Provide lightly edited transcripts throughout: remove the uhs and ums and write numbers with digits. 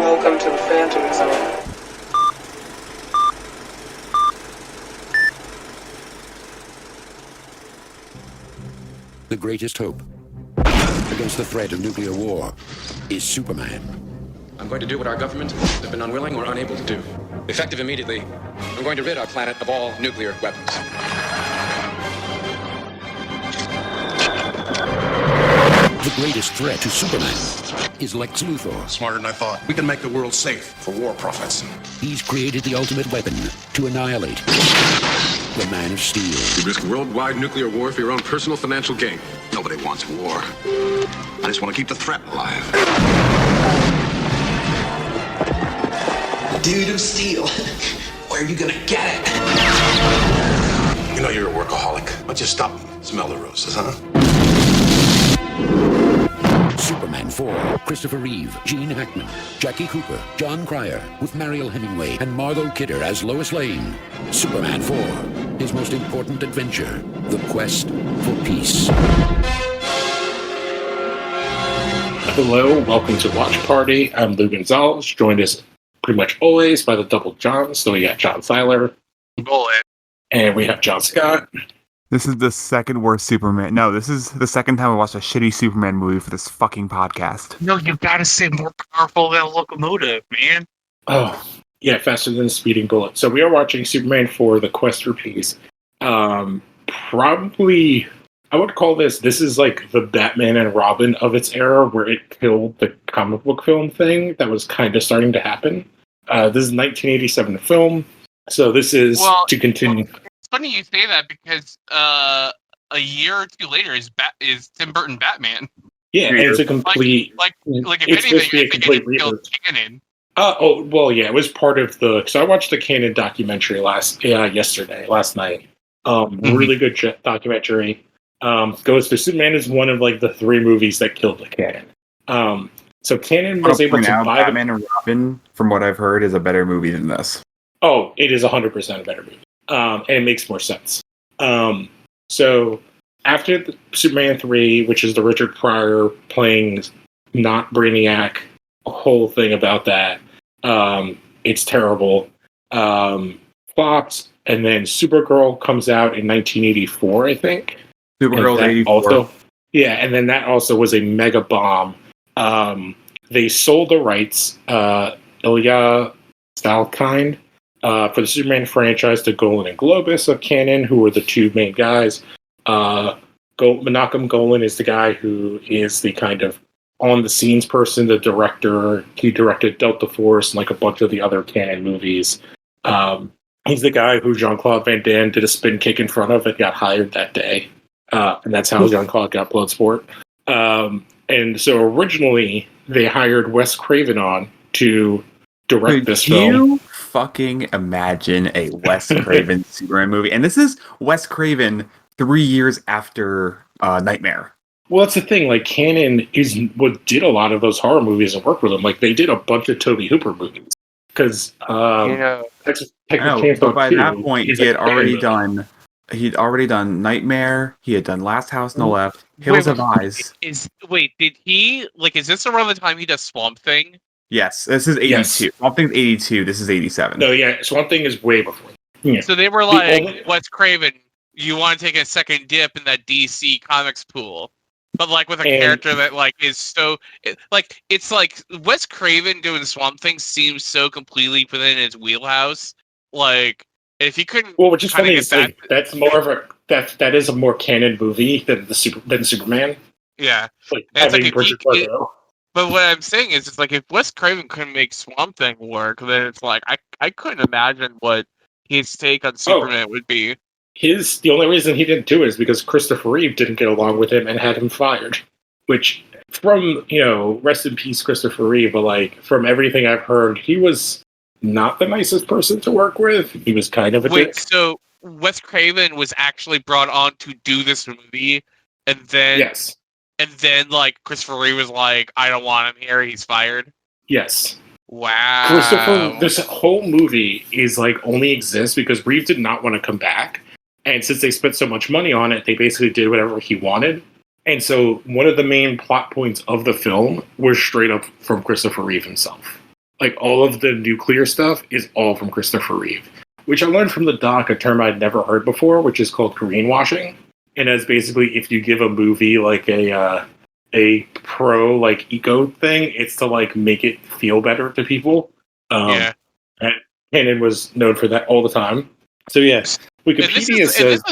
Welcome to the Phantom Zone. The greatest hope against the threat of nuclear war is Superman. I'm going to do what our government has been unwilling or unable to do. Effective immediately, I'm going to rid our planet of all nuclear weapons. The greatest threat to Superman is Lex Luthor. Smarter than I thought. We can make the world safe for war profits. He's created the ultimate weapon to annihilate the Man of Steel. You risk worldwide nuclear war for your own personal financial gain. Nobody wants war. I just want to keep the threat alive. The dude of steel. Where are you gonna get it? You know you're a workaholic. Why don't you stop and smell the roses, huh? Superman 4, Christopher Reeve, Gene Hackman, Jackie Cooper, John Cryer, with Mariel Hemingway and Margot Kidder as Lois Lane. Superman 4, his most important adventure, the quest for peace. Hello, welcome to Watch Party. I'm Lou Gonzalez, joined as pretty much always by the double Johns. So we got John Seiler. And we have John Scott. This is the second worst Superman. No, this is the second time I watched a shitty Superman movie for this fucking podcast. No, you gotta say more powerful than a locomotive, man. Oh, yeah, faster than a speeding bullet. So we are watching Superman 4, The Quest for Peace. Probably, I would call this is like the Batman and Robin of its era, where it killed the comic book film thing that was kind of starting to happen. This is 1987 film, so this is to continue. Well, it's funny you say that because a year or two later is Tim Burton Batman. Yeah, and it's a complete like if anything, I think it killed canon. It was part of the. So I watched the canon documentary last night. Really good documentary. Goes to Superman is one of like the three movies that killed the canon. So canon was able to buy Batman and Robin, from what I've heard, is a better movie than this. Oh, it is 100% a better movie. And it makes more sense. So after Superman 3, which is the Richard Pryor playing not Brainiac, a whole thing about that, it's terrible. Flops, and then Supergirl comes out in 1984, I think. Supergirl 84. Also, yeah, and then that also was a mega bomb. They sold the rights, Ilya Stalkind, for the Superman franchise to Golan and Globus of Canon, who were the two main guys. Menachem Golan is the guy who is the kind of on-the-scenes person, the director. He directed Delta Force and like a bunch of the other Canon movies. He's the guy who Jean-Claude Van Damme did a spin kick in front of and got hired that day. And that's how Jean-Claude got Bloodsport. And so originally, they hired Wes Craven on to direct this film. You fucking imagine a Wes Craven Superman movie? And this is Wes Craven 3 years after Nightmare. Well, that's the thing. Like, Canon is what did a lot of those horror movies and worked with them. Like, they did a bunch of Tobe Hooper movies. Because, Texas Chainsaw but by 2 that point, he'd already done Nightmare. He had done Last House on the Left, Hills of Eyes. Is this around the time he does Swamp Thing? Yes, this is 82. Yes. Swamp Thing's 82. This is 87. No, yeah, Swamp Thing is way before. Yeah. So they were like, Wes Craven, you want to take a second dip in that DC Comics pool. But like with a character that like is so it's like Wes Craven doing Swamp Thing seems so completely within his wheelhouse. Like if he couldn't, well, which is funny is like, that's more of a that is a more canon movie than Superman. Yeah, like it's having like but what I'm saying is, it's like if Wes Craven couldn't make Swamp Thing work, then it's like I couldn't imagine what his take on Superman would be. The only reason he didn't do it is because Christopher Reeve didn't get along with him and had him fired. Which, from, rest in peace, Christopher Reeve, but like, from everything I've heard, he was not the nicest person to work with. He was kind of a dick. So Wes Craven was actually brought on to do this movie, and then... Yes. And then, like, Christopher Reeve was like, I don't want him here, he's fired? Yes. Wow. This whole movie is, like, only exists because Reeve did not want to come back. And since they spent so much money on it, they basically did whatever he wanted. And so one of the main plot points of the film was straight up from Christopher Reeve himself. like all of the nuclear stuff is all from Christopher Reeve, which I learned from the doc, a term I'd never heard before, which is called greenwashing. And as basically if you give a movie like a pro like eco thing, it's to like make it feel better to people. Yeah. And Cannon was known for that all the time. So yeah, Wikipedia says.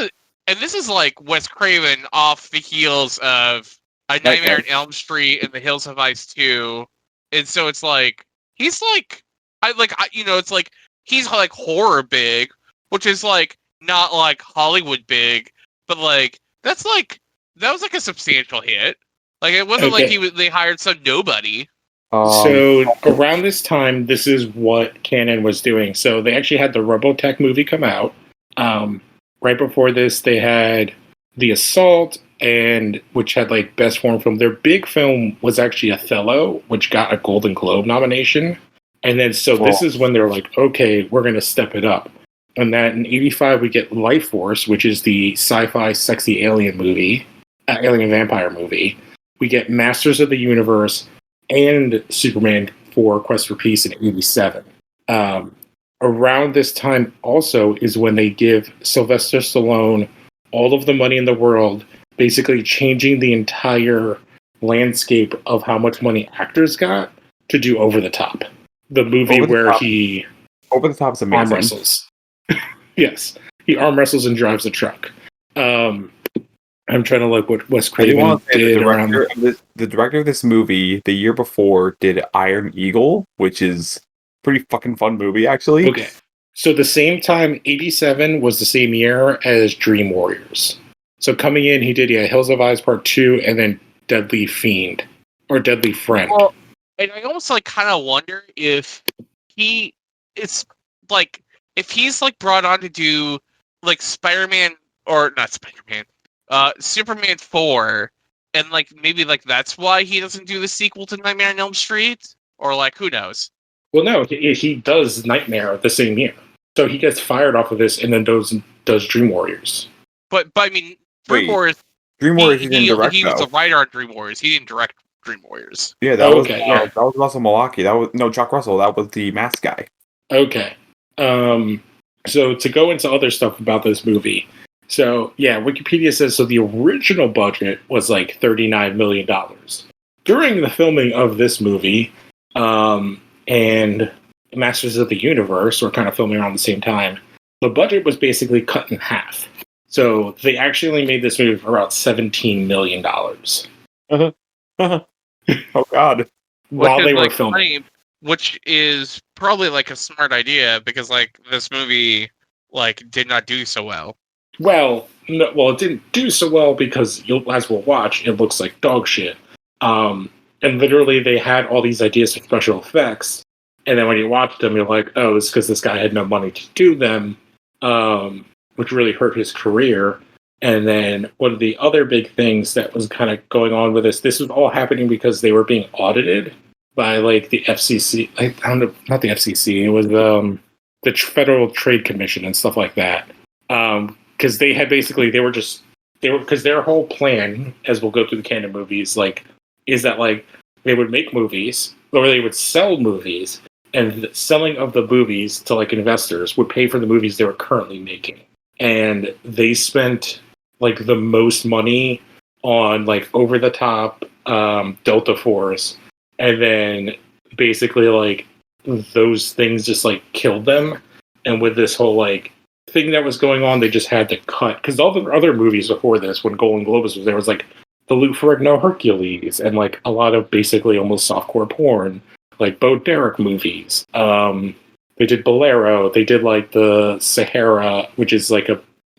And this is like Wes Craven off the heels of A Nightmare on Elm Street and The Hills Have Eyes 2. And so it's like he's like it's like he's like horror big, which is like not like Hollywood big, but like that was like a substantial hit. Like it wasn't like they hired some nobody. So around this time, this is what Cannon was doing. So they actually had the Robotech movie come out. Right before this, they had The Assault, and which had like best foreign film. Their big film was actually Othello, which got a Golden Globe nomination. And then this is when they're like, okay, we're going to step it up. And then in '85, we get Life Force, which is the sci-fi sexy alien movie, alien vampire movie. We get Masters of the Universe and Superman 4 Quest for Peace in '87. Around this time also is when they give Sylvester Stallone all of the money in the world, basically changing the entire landscape of how much money actors got to do Over the Top. The movie where he... Over the Top is amazing. Arm wrestles. Yes. He arm wrestles and drives a truck. I'm trying to look what Wes Craven did. The director of this movie, the year before, did Iron Eagle, which is pretty fucking fun movie, actually. Okay. So the same time, '87 was the same year as Dream Warriors. So coming in, he did Hills of Eyes Part 2 and then Deadly Fiend. Or Deadly Friend. Well, and I almost like kind of wonder if if he's like brought on to do like Spider-Man, or not Spider-Man, Superman 4, and like maybe like that's why he doesn't do the sequel to Nightmare on Elm Street, or like who knows. Well, no, he does Nightmare the same year. So he gets fired off of this and then does Dream Warriors. But I mean, Dream Warriors he didn't direct. He was a writer on Dream Warriors. He didn't direct Dream Warriors. Yeah, that was Russell Mulcahy. Chuck Russell. That was the mask guy. Okay. So to go into other stuff about this movie. So yeah, Wikipedia says the original budget was like $39 million. During the filming of this movie, and Masters of the Universe were kind of filming around the same time, the budget was basically cut in half. So they actually only made this movie for about $17 million. Oh, God. While they were filming. Funny, which is probably like a smart idea because like this movie like did not do so well. Well, no, it didn't do so well because, as we'll watch, it looks like dog shit. And literally they had all these ideas for special effects. And then when you watch them, you're like, oh, it's because this guy had no money to do them, which really hurt his career. And then one of the other big things that was kind of going on with this was all happening because they were being audited by like the FCC. I don't know, not the FCC. It was the Federal Trade Commission and stuff like that. Because they had because their whole plan, as we'll go through the Cannon movies, like, is that like they would make movies or they would sell movies, and the selling of the movies to like investors would pay for the movies they were currently making. And they spent like the most money on like Over the Top, Delta Force, and then basically like those things just like killed them. And with this whole like thing that was going on, they just had to cut, because all the other movies before this, when Golden Globes was there, was like the Lou Ferrigno Hercules and like a lot of basically almost softcore porn, like Bo Derek movies. They did Bolero. They did like the Sahara, which is like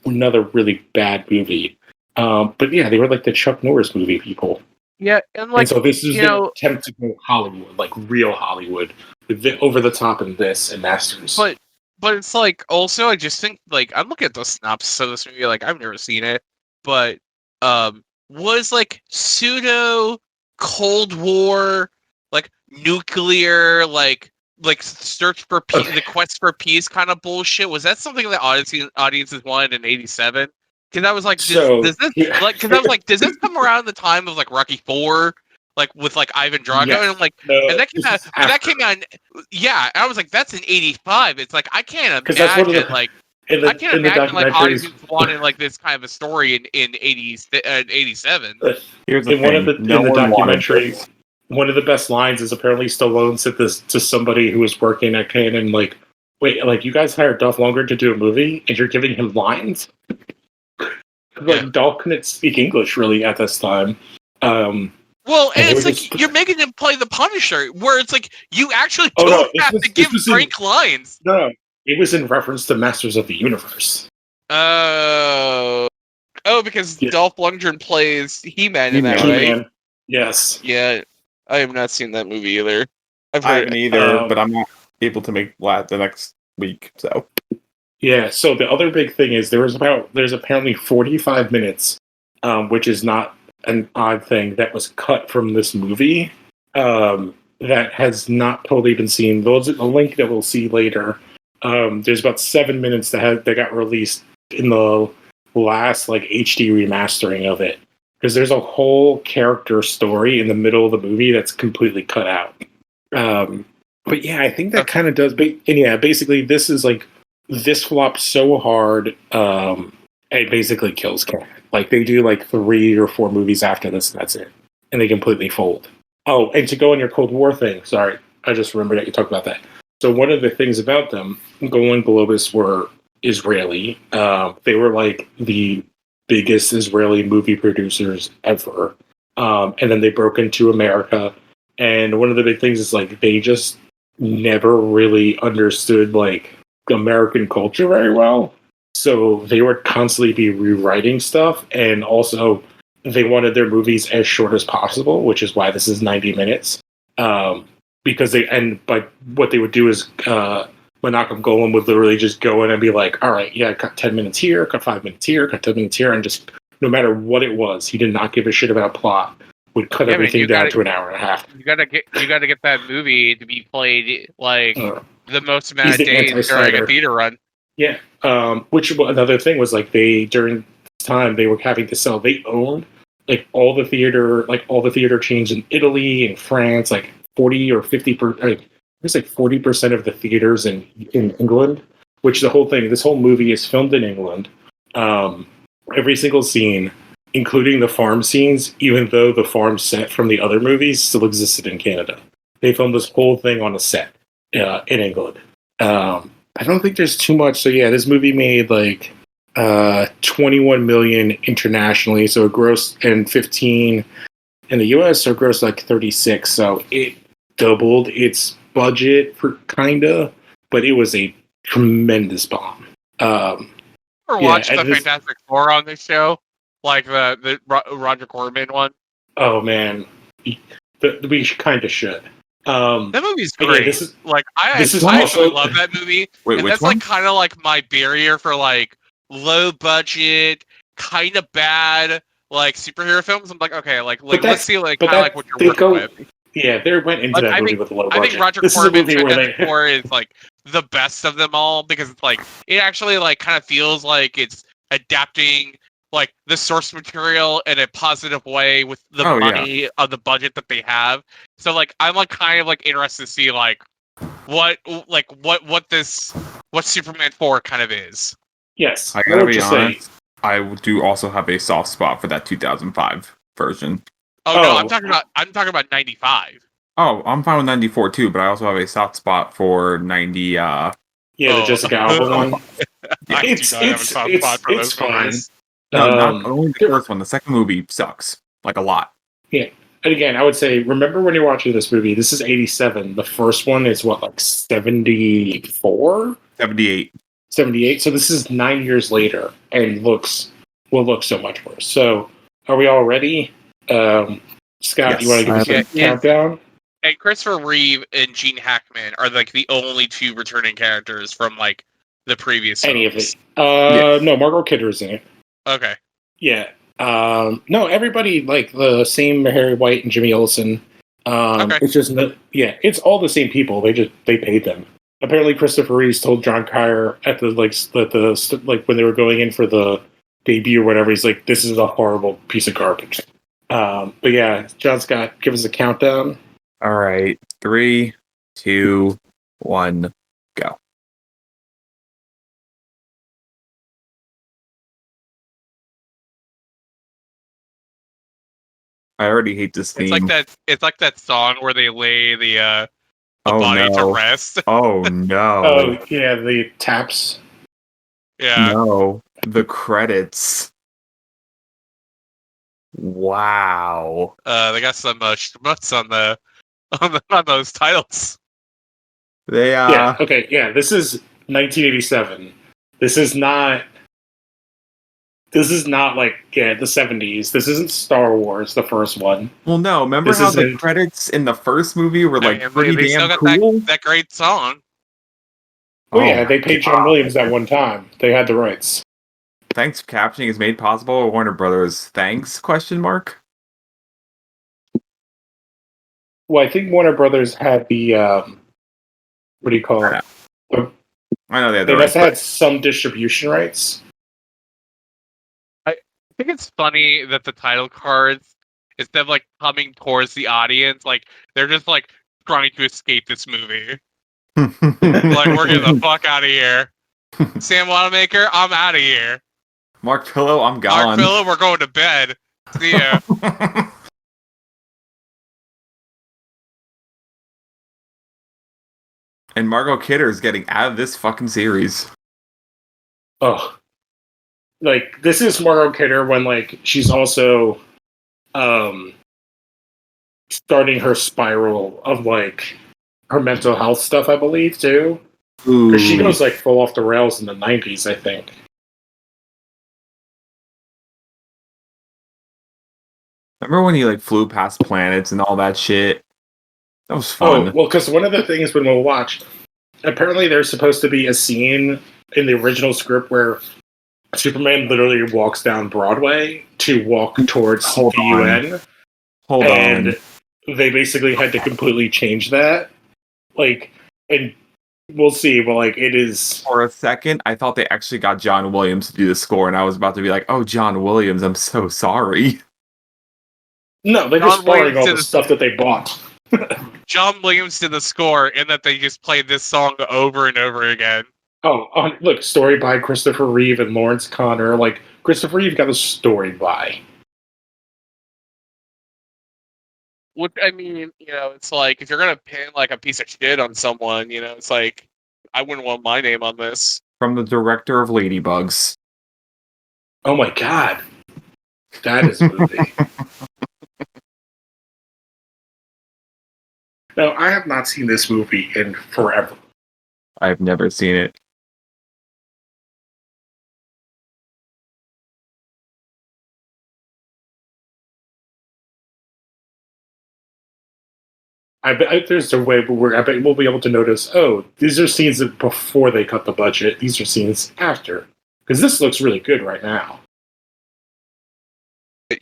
another really bad movie. But yeah, they were like the Chuck Norris movie people. Yeah, and so this is the attempt to go Hollywood, like real Hollywood, with Over the Top and this and Masters. But it's like also I just think like I'm looking at the synopsis of this movie, like I've never seen it, but was like pseudo Cold War, like nuclear, like search for peace, the quest for peace kind of bullshit. Was that something that audiences wanted in '87? Because I was like, does this come around the time of like Rocky IV, like with like Ivan Drago, Yes. and I'm like, No, and that came this out. is But that after. came out. Yeah, I was like, that's in '85. It's like I can't 'Cause that's one of imagine the- like. In I can't the imagine like documentaries, audiences wanting like this kind of a story in 87. Here's the in one of thing: the no in the one wanted documentary, this. one of the best lines is apparently Stallone said this to somebody who was working at Canon, like, "Wait, like you guys hired Dolph Lundgren to do a movie, and you're giving him lines?" Like Yeah. Dolph couldn't speak English really at this time. Well, And and they it's were like just- you're making him play the Punisher, where it's like you actually Oh, no, don't this have was- to this give was in- Frank lines. No, it was in reference to Masters of the Universe. Oh, because Yeah. Dolph Lundgren plays He-Man in that, He-Man. right? He-Man. Yes. Yeah, I have not seen that movie either. I've I heard. haven't either, Um, but I'm not able to make the next week. So Yeah. So the other big thing is there's apparently 45 minutes, which is not an odd thing, that was cut from this movie. That has not totally been seen. Those a link that we'll see later. There's about 7 minutes that got released in the last like HD remastering of it, because there's a whole character story in the middle of the movie that's completely cut out. But yeah, I think that kind of does. And yeah, basically, this is like this flops so hard, it basically kills Canon. Like they do like 3 or 4 movies after this, and that's it, and they completely fold. Oh, and to go on your Cold War thing, sorry, I just remembered that you talked about that. So one of the things about them, Golan Globus were Israeli. They were like the biggest Israeli movie producers ever. And then they broke into America. And one of the big things is like they just never really understood like American culture very well. So they would constantly be rewriting stuff, and also they wanted their movies as short as possible, which is why this is 90 minutes. Because but what they would do is Menachem Golan would literally just go in and be like, all right, yeah, cut 10 minutes here, cut 5 minutes here, cut 10 minutes here, and just no matter what it was, he did not give a shit about plot. Would cut everything down to an hour and a half. You gotta get that movie to be played like the most amount of the days during anti-Snyder. a theater run. Yeah. Which another thing was like during this time they were having to sell. They owned like all the theater chains in Italy and France, like 40 or 50%. It was like 40% of the theaters in England. Which this whole movie is filmed in England. Every single scene, including the farm scenes, even though the farm set from the other movies still existed in Canada. They filmed this whole thing on a set in England. I don't think there's too much. So yeah, this movie made like 21 million internationally, so it grossed, and 15 in the US, so it grossed like 36. So it doubled its budget for kinda, but it was a tremendous bomb. Or watch the Fantastic Four on this show, like the Roger Corman one. Oh man, we kind of should. That movie's yeah, great. this is I also- actually love that movie. Wait, and which that's one? like kind of like my barrier for like low budget, kind of bad like superhero films. I'm like, okay, like let's see like kind of like what you're working with. Yeah, they went into Like, that movie with a low I budget. think Roger This is a Corman's movie where Fantastic Four is like the best of them all, because it's like it actually like kind of feels like it's adapting like the source material in a positive way with the money of the budget that they have. So like I'm like kind of like interested to see like what Superman 4 kind of is. Yes, I gotta be honest. I do also have a soft spot for that 2005 version. Oh no, I'm talking about 95. Oh, I'm fine with 94 too, but I also have a soft spot for 90. Yeah, the Jessica Alba one. It's fine. No, not only the first one. The second movie sucks, like a lot. Yeah, and again, I would say, remember when you're watching this movie, this is 87. The first one is what, like 74? 78. 78. So this is 9 years later, and will look so much worse. So, are we all ready? Scott, Yes, you want to give us a countdown? And Christopher Reeve and Gene Hackman are like the only 2 returning characters from like the previous Any films. of it? No, Margot Kidder's in it. Okay. Yeah. No, everybody, like the same Harry White and Jimmy Olsen. Okay. It's just it's all the same people. They paid them. Apparently, Christopher Reeves told John Cryer at the when they were going in for the debut or whatever, he's like, "This is a horrible piece of garbage." But yeah, John Scott, give us a countdown. All right. 3, 2, 1, go. I already hate this theme. It's like that song where they lay the Oh body to no. rest. Oh no. Oh yeah, the taps. Yeah. No. The credits. Wow. They got some schmutz on those titles. They Yeah. Okay. Yeah. This is 1987. This is not. This is not like the 70s. This isn't Star Wars, the first one. Well, no. Remember This how the isn't- credits in the first movie were like I mean, pretty they still damn got cool? that great song. Well, Oh yeah, they my paid John God. Williams that one time. They had the rights. Thanks for captioning is made possible by Warner Brothers. Thanks? Question mark. Well, I think Warner Brothers had the what do you call it? I know they had They the must rights. have had some distribution rights. I think it's funny that the title cards, instead of like coming towards the audience, like they're just like trying to escape this movie. but- Like, we're getting the fuck out of here. Sam Wanamaker, I'm out of here. Mark Pillow, I'm Mark gone. Phillip, we're going to bed. See ya. And Margot Kidder is getting out of this fucking series. Oh, like this is Margot Kidder when like she's also starting her spiral of like her mental health stuff, I believe too. Because she goes like full off the rails in the 90s, I think. Remember when he like flew past planets and all that shit? That was fun. Oh, well, because one of the things when we'll watch, apparently there's supposed to be a scene in the original script where Superman literally walks down Broadway to walk towards Hold the on. UN. Hold And on. they basically had to completely change that. Like, and we'll see, but like it is. For a second, I thought they actually got John Williams to do the score, and I was about to be like, "Oh, John Williams, I'm so sorry." No, they're John just borrowing Williams all did the the- stuff that they bought. John Williams did the score, and that they just played this song over and over again. Oh, look, story by Christopher Reeve and Lawrence Connor. Like, Christopher Reeve got a story by. Which, I mean, it's like, if you're gonna pin like a piece of shit on someone, it's like, I wouldn't want my name on this. From the director of Ladybugs. Oh my god. That is a movie. No, I have not seen this movie in forever. I've never seen it. I bet there's a way where I bet we'll be able to notice, oh, these are scenes before they cut the budget. These are scenes after. Because this looks really good right now.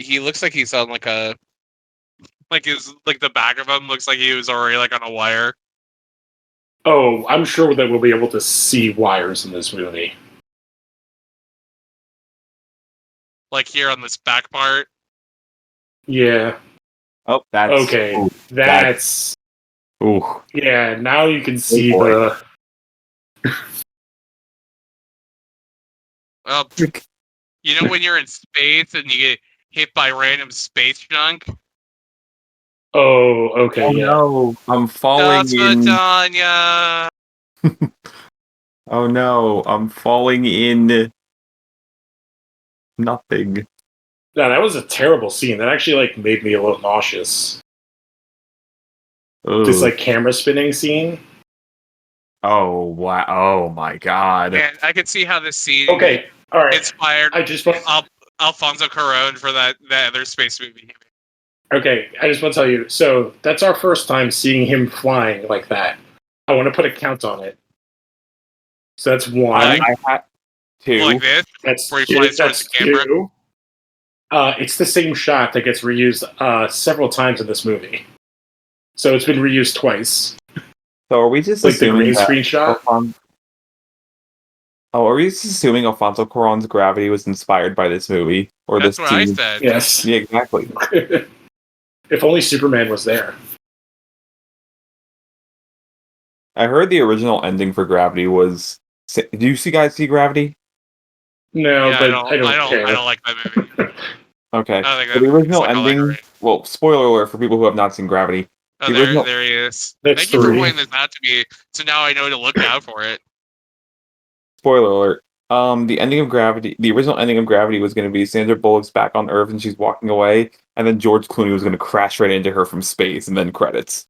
He looks like he's on like a, the back of him looks like he was already like on a wire. Oh, I'm sure that we'll be able to see wires in this movie. Like here on this back part. Yeah. Oh, that's Okay. Ooh, That's. ooh. Yeah, now you can see boy. the. Well, when you're in space and you get hit by random space junk. Oh, okay, Oh yeah. no, I'm falling in. Tanya. Oh no, I'm falling in. Nothing. No, that was a terrible scene. That actually like made me a little nauseous. Ugh. This like camera spinning scene. Oh wow! Oh my god! And I could see how this scene Okay, all right. inspired I just want. Alfonso Cuarón for that other space movie. Okay, I just want to tell you. So that's our first time seeing him flying like that. I want to put a count on it. So that's one. I had two. Like this, That's where he two. flies towards That's the camera. two. It's the same shot that gets reused several times in this movie. So it's been reused twice. So are we just Like the assuming green that screen shot. Oh, are we just assuming Alfonso Cuarón's Gravity was inspired by this movie or That's this what I scene? said. Yes. Yeah, exactly. If only Superman was there. I heard the original ending for Gravity was. Do you guys see Gravity? No, Yeah, but I don't I care. don't like that movie. Okay. I don't think So that the movie's original like all that ending. great. Well, spoiler alert for people who have not seen Gravity. Oh, The original. there he is. That's Thank you for 3. pointing this out to me, so now I know to look out for it. Spoiler alert. The ending of Gravity, the original ending of Gravity was going to be Sandra Bullock's back on Earth and she's walking away, and then George Clooney was going to crash right into her from space, and then credits.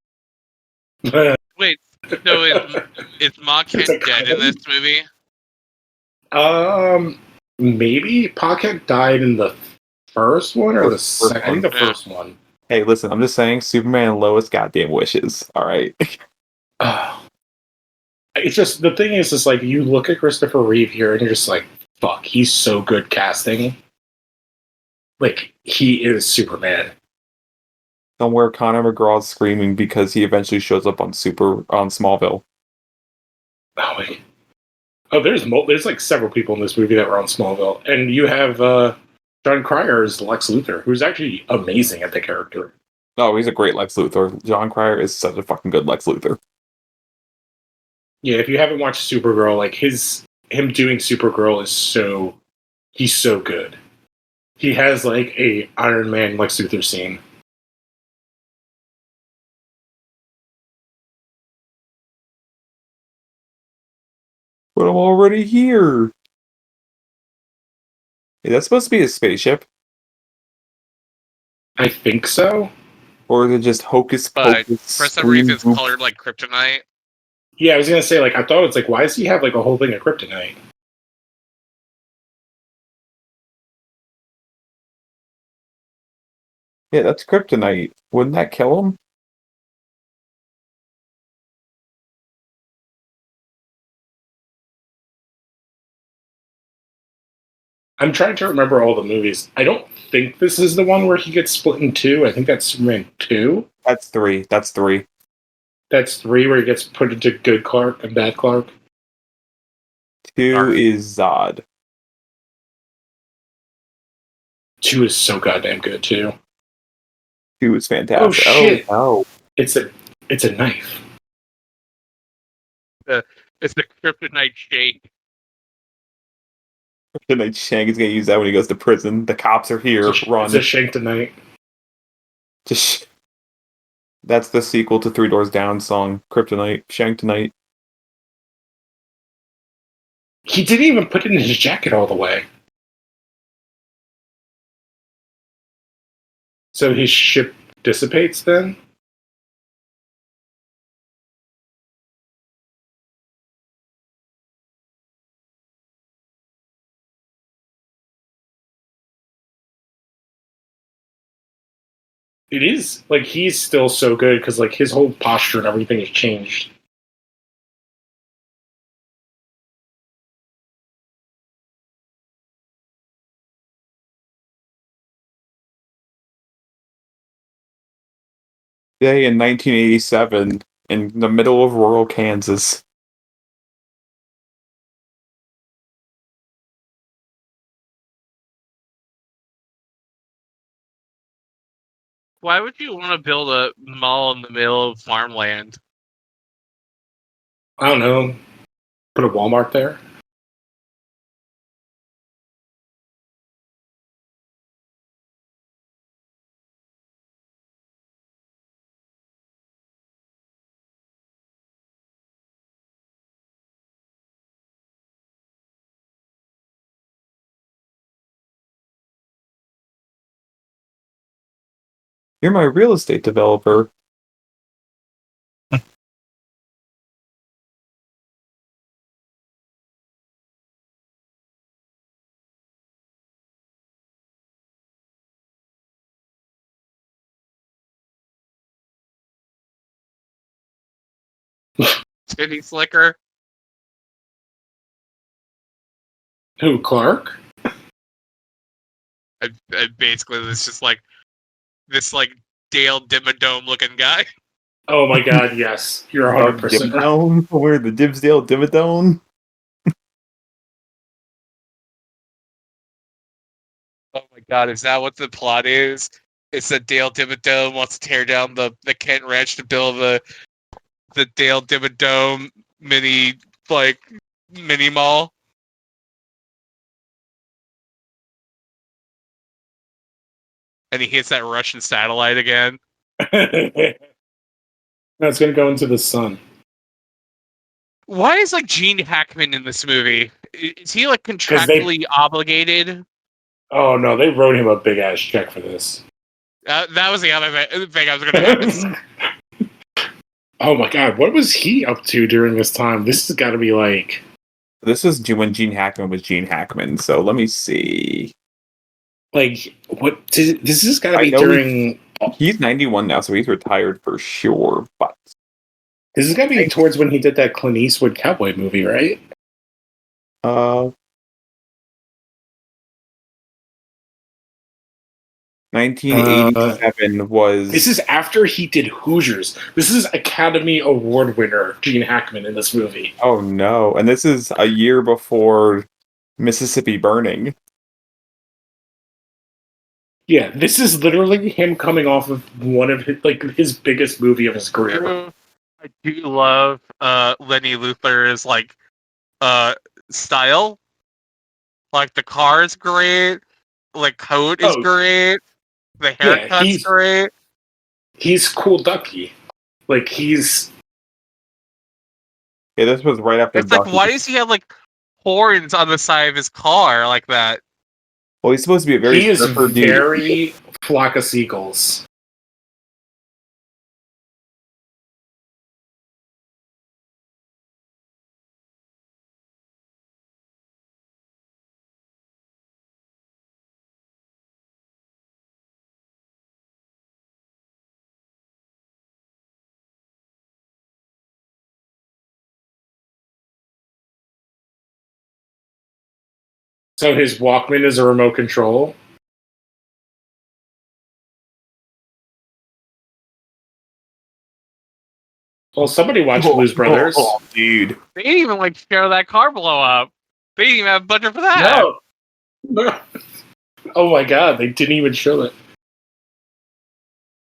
Wait, so is Ma Kent a dead in this movie? Maybe Pocket died in the first one or the First second. I think the one. first one. Hey, listen, I'm just saying, Superman and Lois goddamn wishes. All right. It's just the thing is, like you look at Christopher Reeve here, and you're just like, "Fuck, he's so good casting." Like he is Superman. Somewhere Connor McGraw's screaming because he eventually shows up on Smallville. Oh wait. Oh, there's like several people in this movie that were on Smallville, and you have John Cryer as Lex Luthor, who's actually amazing at the character. Oh, he's a great Lex Luthor. John Cryer is such a fucking good Lex Luthor. Yeah, if you haven't watched Supergirl, like him doing Supergirl he's so good. He has like a Iron Man Lex Luthor scene. But I'm already here. Is that supposed to be a spaceship? I think so. Or is it just hocus But pocus? for some reason, it's scream, colored like kryptonite. Yeah, I was gonna say, like, I thought it's like, why does he have like a whole thing of kryptonite? Yeah, that's kryptonite. Wouldn't that kill him? I'm trying to remember all the movies. I don't think this is the one where he gets split in two. I think that's Superman 2. That's 3. That's 3. That's 3 where he gets put into good Clark and bad Clark. 2 is Zod. 2 is so goddamn good too. 2 is fantastic. Oh shit! Oh, It's a knife. It's the kryptonite shake. Kryptonite Shank is gonna use that when he goes to prison. The cops are here. Run. It's a shank tonight. Just that's the sequel to Three Doors Down song, Kryptonite, Shank Tonight. He didn't even put it in his jacket all the way. So his ship dissipates then? It is like he's still so good because like his whole posture and everything has changed. Day in 1987, in the middle of rural Kansas. Why would you want to build a mall in the middle of farmland? I don't know. Put a Walmart there. You're my real estate developer. City Slicker. Who, Clark? Basically, this just like this like Dale Dimmadome looking guy. Oh my god, yes. You're 100% right. Dimmadome? Where the Dimsdale Dimmadome? God, is that what the plot is? It's that Dale Dimmadome wants to tear down the Kent Ranch to build the Dale Dimmadome mini mall. And he hits that Russian satellite again. No, it's going to go into the sun. Why is Gene Hackman in this movie? Is he 'Cause contractually obligated? Oh no, they wrote him a big ass check for this. That was the other thing I was going to ask. Oh my god, what was he up to during this time? This has got to be like. This is when Gene Hackman was Gene Hackman. So let me see. Like what? This has got to I be know during. He's 91 now, so he's retired for sure. But This is got to be towards when he did that Clint Eastwood cowboy movie, right? 1987 was. This is after he did Hoosiers. This is Academy Award winner Gene Hackman in this movie. Oh no! And this is a year before Mississippi Burning. Yeah, this is literally him coming off of one of his biggest movie of his career. I do love Lenny Luthor's style. The car is great. Coat is great. The haircut's great. He's cool ducky. He's. Yeah, this was right after. It's why does he have horns on the side of his car like that? Well, he's supposed to be a very. He is very flock of seagulls. So his Walkman is a remote control. Well, somebody watched Blues Brothers. Oh, dude. They didn't even show that car blow up. They didn't even have a budget for that. No. Oh my god, they didn't even show it.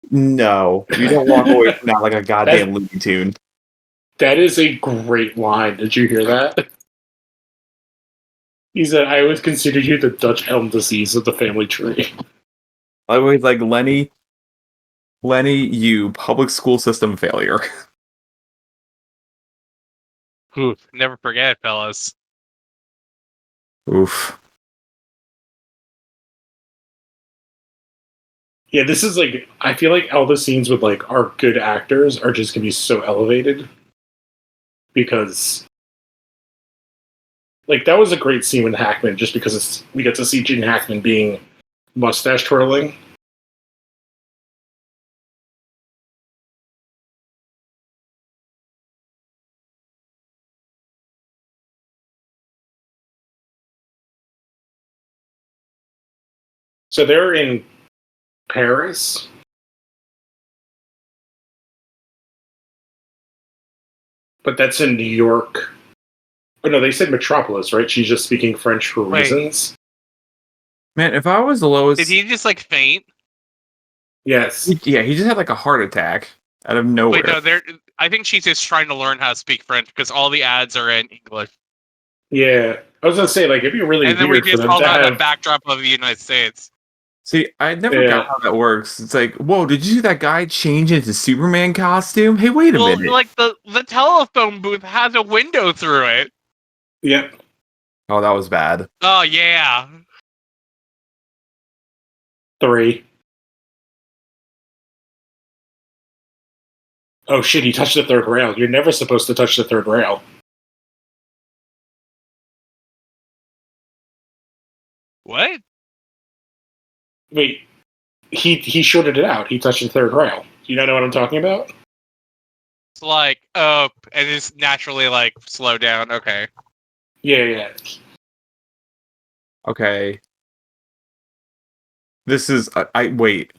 No, you don't walk away from that like a goddamn Looney Tune. That is a great line. Did you hear that? He said, "I always considered you the Dutch elm disease of the family tree." I always Lenny, you public school system failure. Oof, never forget, fellas. Oof. Yeah, this is I feel like all the scenes with our good actors are just gonna be so elevated because that was a great scene with Hackman just because we get to see Gene Hackman being mustache twirling. So they're in Paris. But that's in New York. Oh no, they said Metropolis, right? She's just speaking French for reasons. Man, if I was the lowest... Did he just faint? Yes. Yeah, he just had a heart attack out of nowhere. Wait, no, I think she's just trying to learn how to speak French because all the ads are in English. Yeah. I was gonna say, it'd be really weird for them to have... And then we just called out the backdrop of the United States. See, I never got how that works. It's whoa, did you see that guy change into Superman costume? Hey, wait a minute. The telephone booth has a window through it. Yep. Oh, that was bad. Oh, yeah. 3. Oh shit, he touched the third rail. You're never supposed to touch the third rail. What? Wait, he shorted it out. He touched the third rail. Do you not know what I'm talking about? It's and it's naturally slow down. Okay. Yeah. Okay. This is wait.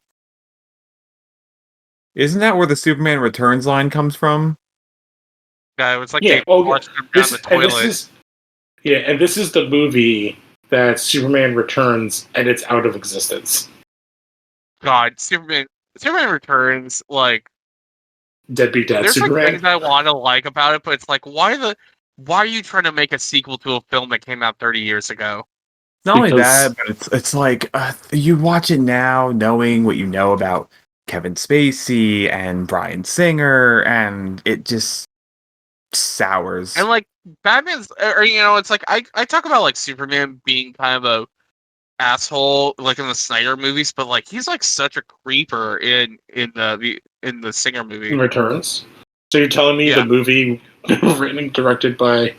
Isn't that where the Superman Returns line comes from? Yeah, it was they flushed him down the toilet. And this is the movie that Superman returns and it's out of existence. God, Superman Returns, like, Deadbeat Dad there's like Superman. things I want to like about it, but it's like, why are you trying to make a sequel to a film that came out 30 years ago? Not only Because- that, but it's like you watch it now, knowing what you know about Kevin Spacey and Bryan Singer, and it just sours. And like Batman's, or it's like I talk about like Superman being kind of a asshole like in the Snyder movies, but like he's like such a creeper in the Singer movie. Returns. So you're telling me the movie written and directed by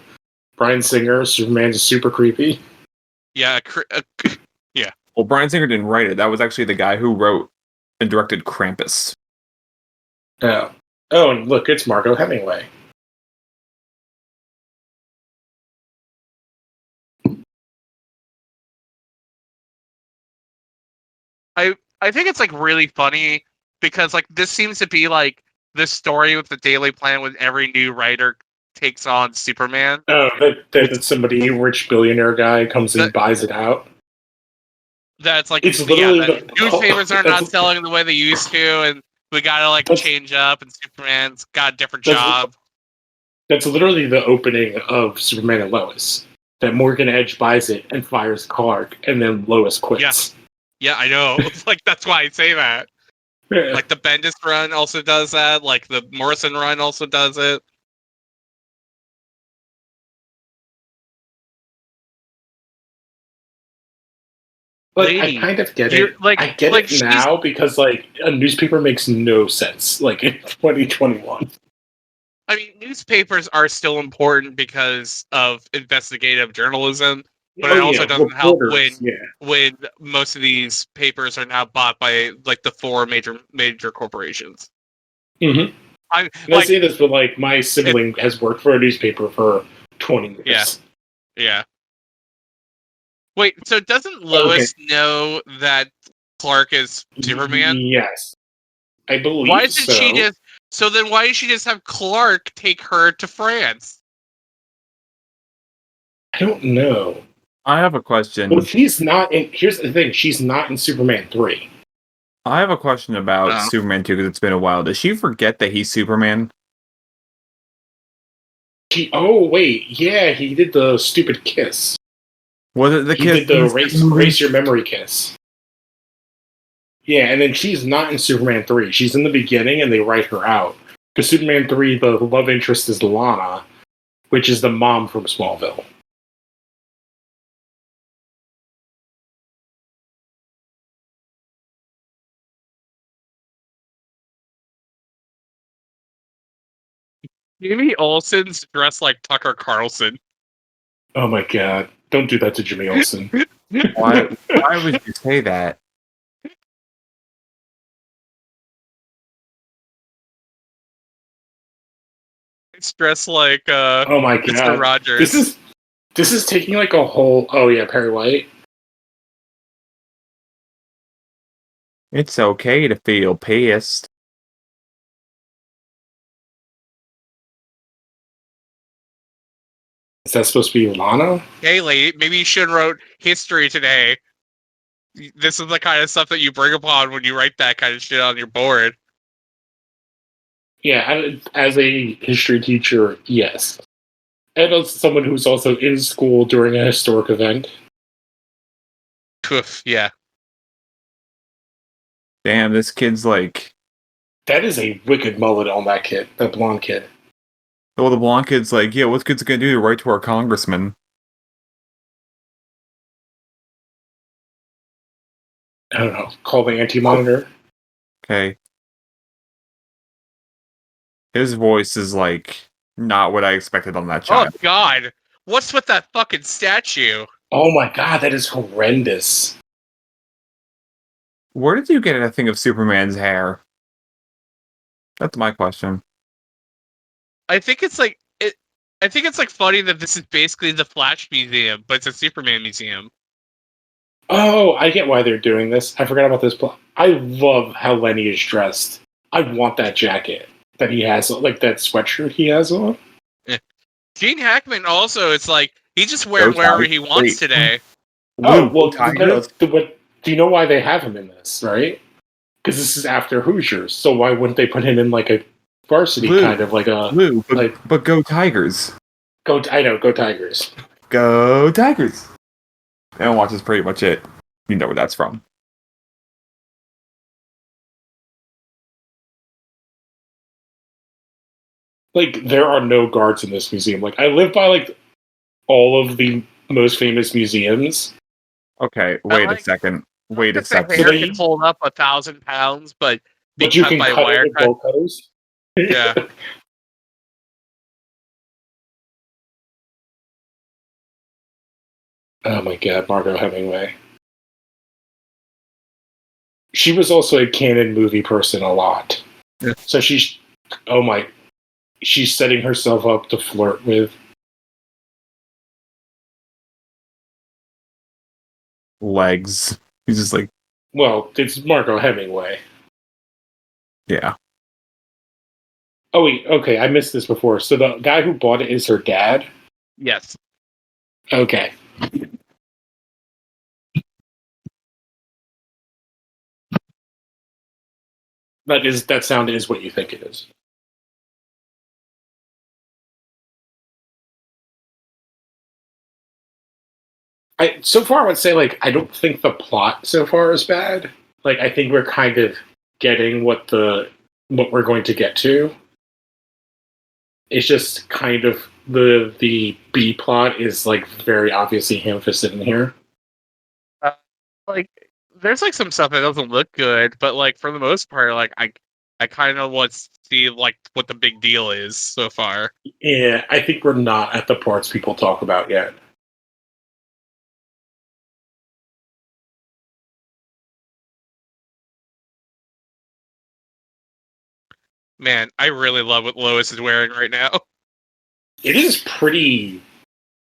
Bryan Singer, Superman, is super creepy? Yeah, yeah. Well, Bryan Singer didn't write it. That was actually the guy who wrote and directed Krampus. Oh, and look, it's Margot Hemingway. I think it's like really funny because like this seems to be like the story with the Daily Planet when every new writer takes on Superman. Oh, that somebody, rich billionaire guy, comes in, buys it out. That's like, it's literally newspapers are not selling the way they used to, and we gotta like change up, and Superman's got a different job. That's literally the opening of Superman and Lois. That Morgan Edge buys it and fires Clark, and then Lois quits. Yeah, I know. Like that's why I say that. Yeah. Like the Bendis run also does that. Like the Morrison run also does it. Like, Lady, I kind of get it. like, I get it now because, like, a newspaper makes no sense, like, in 2021. I mean, newspapers are still important because of investigative journalism, but it also doesn't help when most of these papers are now bought by, like, the 4 major corporations. Mm-hmm. I say this, but, like, my sibling has worked for a newspaper for 20 years. Yeah. Wait, so doesn't Lois know that Clark is Superman? Yes. I believe why isn't she just so then why did she just have Clark take her to France? I don't know. I have a question. Well, she's not in. Here's the thing: she's not in Superman 3. I have a question about Superman 2 because it's been a while. Does she forget that he's Superman? Oh wait, yeah, he did the stupid kiss. Was it the kiss? He did the erase your memory kiss. Yeah, and then she's not in Superman 3. She's in the beginning, and they write her out. Because Superman 3, the love interest is Lana, which is the mom from Smallville. Jimmy Olsen's dressed like Tucker Carlson. Oh my god. Don't do that to Jimmy Olsen. Why would you say that? It's dressed like oh my god. Mr. Rogers. This is taking like a whole Perry White. It's okay to feel pissed. Is that supposed to be Lana? Hey, lady, maybe you should have wrote history today. This is the kind of stuff that you bring upon when you write that kind of shit on your board. Yeah, as a history teacher, yes. And as someone who's also in school during a historic event. Yeah. Damn, this kid's like... That is a wicked mullet on that kid, that blonde kid. Well, the blonde kid's like, yeah, what's kid's gonna do to write to our congressman? I don't know. Call the anti-monitor. Okay. His voice is like not what I expected on that child. Oh god. What's with that fucking statue? Oh my god, that is horrendous. Where did you get a thing of Superman's hair? That's my question. I think it's like funny that this is basically the Flash Museum, but it's a Superman museum. Oh, I get why they're doing this. I forgot about this. I love how Lenny is dressed. I want that jacket that he has, like that sweatshirt he has on. Gene Hackman also, it's like, he's just wearing wherever he wants today. Oh, well, Tigers? do you know why they have him in this, right? Because this is after Hoosiers, so why wouldn't they put him in like a varsity kind of like a but go Tigers. go? I know, go Tigers. Go Tigers. And watch is pretty much it. You know where that's from. Like there are no guards in this museum. Like I live by like all of the most famous museums. Okay, wait a second. Wait a The second. hair can hold up 1,000 pounds, but be But you cut can by cut wire it with cut. bow cutters. Yeah. Oh my god, Margot Hemingway. She was also a canon movie person a lot. Yeah. So she's setting herself up to flirt with Legs. He's just like, well, it's Margot Hemingway. yeah. Oh wait, okay, I missed this before. So the guy who bought it is her dad? Yes. Okay. That sound is what you think it is. So far I would say like I don't think the plot so far is bad. Like I think we're kind of getting what we're going to get to. It's just kind of the B plot is like very obviously ham-fisted in here. Like, there's like some stuff that doesn't look good, but like for the most part, like I kind of want to see like what the big deal is so far. Yeah, I think we're not at the parts people talk about yet. Man, I really love what Lois is wearing right now. It is pretty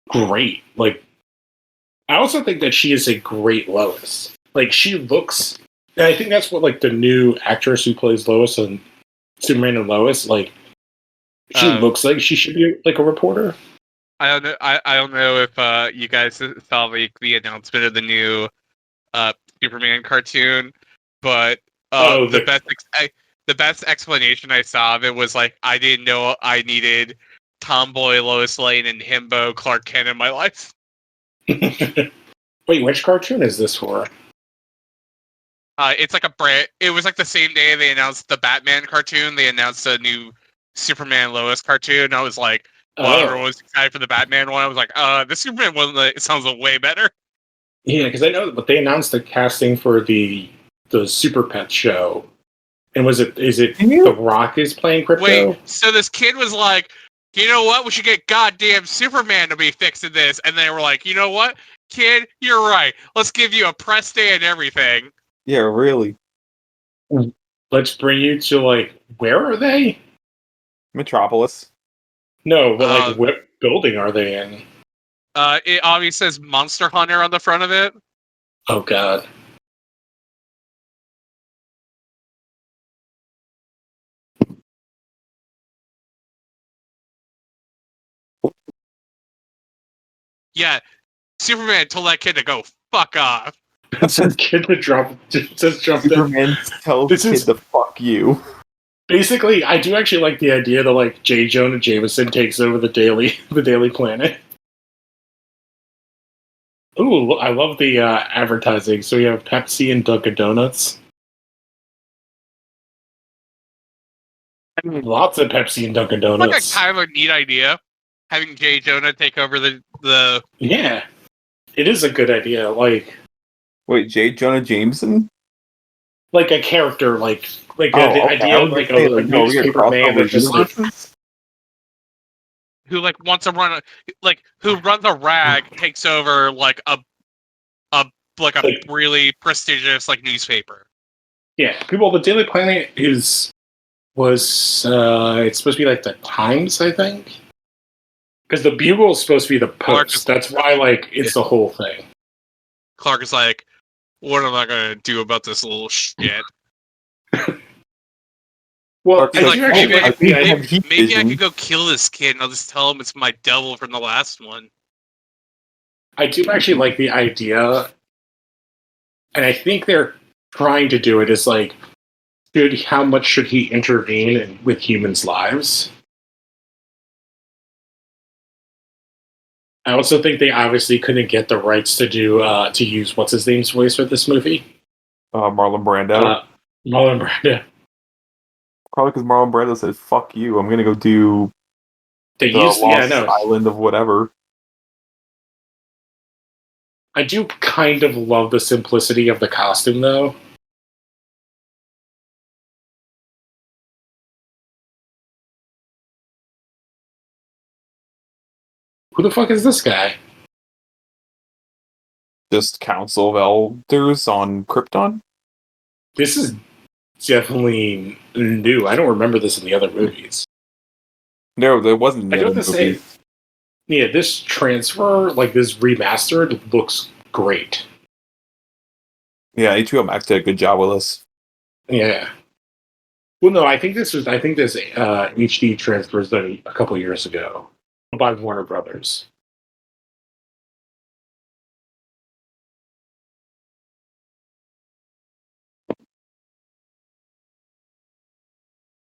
great. Like, I also think that she is a great Lois. Like, she looks, and I think that's what like the new actress who plays Lois on Superman and Lois, like, she looks like she should be like a reporter. I don't know. I don't know if you guys saw the announcement of the new Superman cartoon, but the best explanation I saw of it was like I didn't know I needed tomboy Lois Lane and himbo Clark Kent in my life. Wait, which cartoon is this for? It's like a brand. It was like the same day they announced the Batman cartoon. They announced a new Superman Lois cartoon. I was like, well, everyone was excited for the Batman one. I was like, the Superman one it sounds way better. Yeah, because I know, but they announced the casting for the Super Pet show, and is it The Rock is playing Crypto? Wait, so this kid was like, you know what? We should get goddamn Superman to be fixing this, and they were like, you know what, kid, you're right. Let's give you a press day and everything. Yeah, really. Let's bring you to like where are they? Metropolis. No, but like what building are they in? It obviously says Monster Hunter on the front of it. Oh god. Yeah, Superman told that kid to go fuck off. It says kid to drop. Just jump. Superman tells kid to fuck you. Basically, I do actually like the idea that like J. Jonah Jameson takes over the Daily Planet. Ooh, I love the advertising. So we have Pepsi and Dunkin' Donuts. Lots of Pepsi and Dunkin' Donuts. Like a kind of a neat idea, having J. Jonah take over the. Yeah, it is a good idea. Like, wait, J. Jonah Jameson? Like a character, the idea of like a newspaper man that just like who like wants to run who runs a rag takes over like a really prestigious like newspaper. Yeah, people. The Daily Planet was it's supposed to be like the Times, I think, because the Bugle is supposed to be the Post. That's why it's the whole thing. Clark is like, what am I gonna do about this little shit? Well, he's like, maybe I could go kill this kid and I'll just tell him it's my devil from the last one. I do actually like the idea, and I think they're trying to do it is like, how much should he intervene with humans' lives? I also think they obviously couldn't get the rights to do to use what's his name's voice for this movie. Marlon Brando. Marlon Brando. Probably because Marlon Brando said, "Fuck you, I'm gonna go do They the used, Lost Island of whatever." I do kind of love the simplicity of the costume, though. Who the fuck is this guy? Just Council of Elders on Krypton. This is definitely new. I don't remember this in the other movies. No, there wasn't in I the do other have to say, movies. yeah, this transfer, like this remastered, looks great. Yeah, HBO Max did a good job with this. Yeah. Well, no, I think this HD transfer was done a couple years ago by Warner Brothers.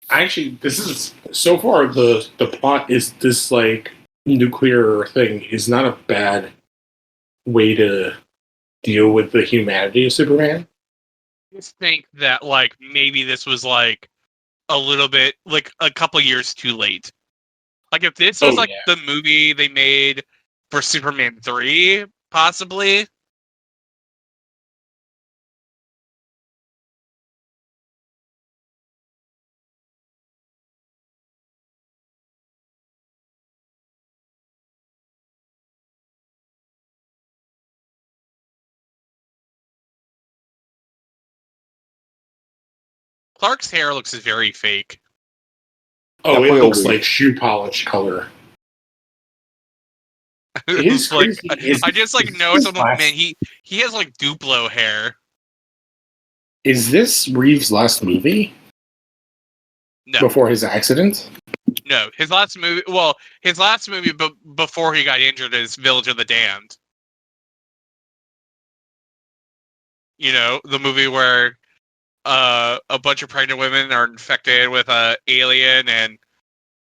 Actually, this is so far the plot is this like nuclear thing is not a bad way to deal with the humanity of Superman. I just think that like maybe this was like a little bit like a couple years too late. Like if this was the movie they made for Superman 3, possibly. Clark's hair looks very fake. Oh, Definitely it looks weird. like shoe polish color. It is like crazy. I just like noticed, man, he has like Duplo hair. Is this Reeves' last movie? No. Before his accident? No, his last movie. Well, his last movie, before he got injured, is Village of the Damned. You know, the movie where a bunch of pregnant women are infected with a alien, and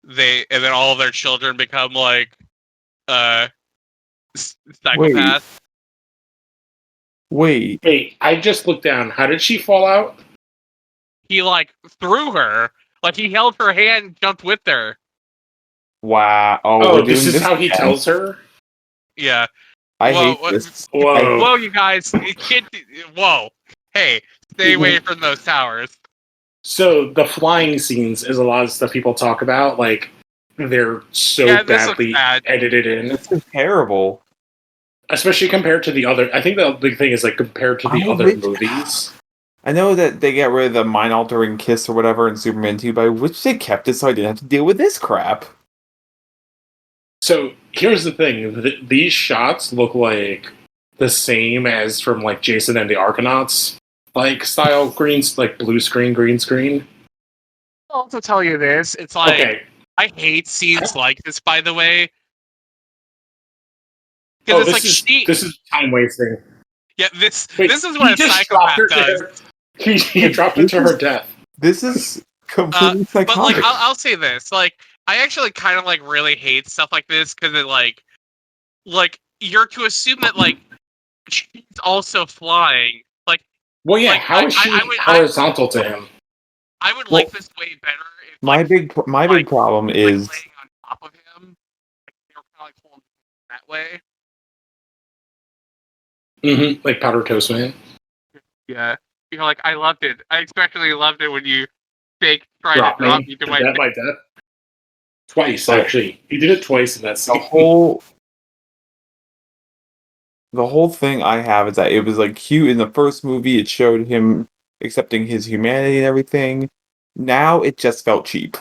then all of their children become like psychopaths. Wait. Hey, I just looked down. How did she fall out? He like threw her, like he held her hand, and jumped with her. Wow. Oh, this is how he tells her? Yeah. I hate this. Whoa. Whoa, you guys. Whoa. Hey, stay away from those towers. So, the flying scenes is a lot of stuff people talk about. Like, they're so badly edited in. This is terrible. Especially compared to the other. I think the big thing is, like, compared to the other movies. I know that they get rid of the mind-altering kiss or whatever in Superman 2, but I wish they kept it so I didn't have to deal with this crap. So here's the thing: these shots look like the same as from like Jason and the Argonauts, like style greens, like blue screen, green screen. I'll also tell you this: it's like I hate scenes like this. By the way, because this is time wasting. Yeah, this is what a psychopath does. He dropped her to her death. This is completely psychotic. But like, I'll say this: like, I actually kind of like really hate stuff like this because it like you're to assume that like she's also flying. Like, well, yeah. Like, how is she horizontal to him? I would like this way better. If, my big problem is laying on top of him. Like, they were kind of like holding him that way. Mm-hmm. Like Powder Toast Man. Yeah, you know, like I loved it. I especially loved it when you tried to drop me to my death. Twice, actually. He did it twice in that scene. The whole thing I have is that it was like cute in the first movie. It showed him accepting his humanity and everything. Now it just felt cheap.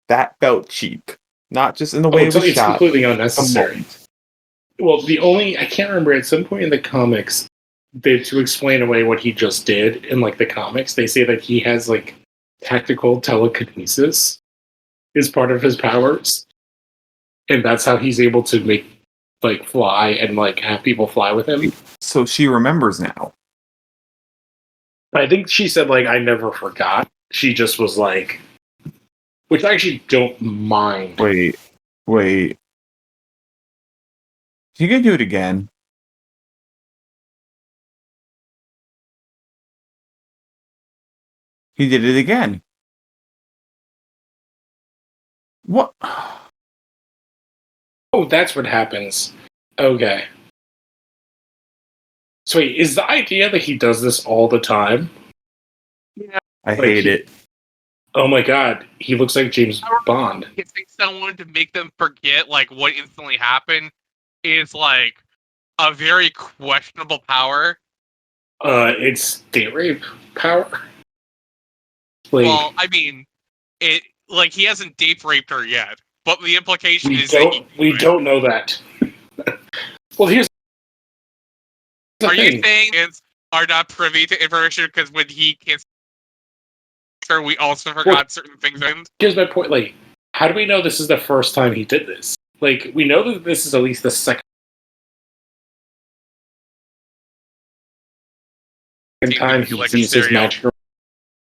That felt cheap, not just in the way it was it's shot. Completely unnecessary. Well, I can't remember at some point in the comics, to explain away what he just did in like the comics, they say that he has like tactical telekinesis is part of his powers, and that's how he's able to make like fly and like have people fly with him. So she remembers now. I think she said like I never forgot. She just was like, which I actually don't mind. Wait. You can do it again. He did it again. What? Oh, that's what happens. Okay. So wait, is the idea that he does this all the time? I hate it. Oh my god, he looks like James Bond. Kissing someone to make them forget like what instantly happened is like a very questionable power. It's date rape power. Like, Well, I mean, it like he hasn't date raped her yet, but the implication we is that don't know that. Well, here's the are thing. you saying are not privy to information because when he kissed her, we also forgot certain things? Here's my point. Like, how do we know this is the first time he did this? Like, we know that this is at least the second time he like sees his magic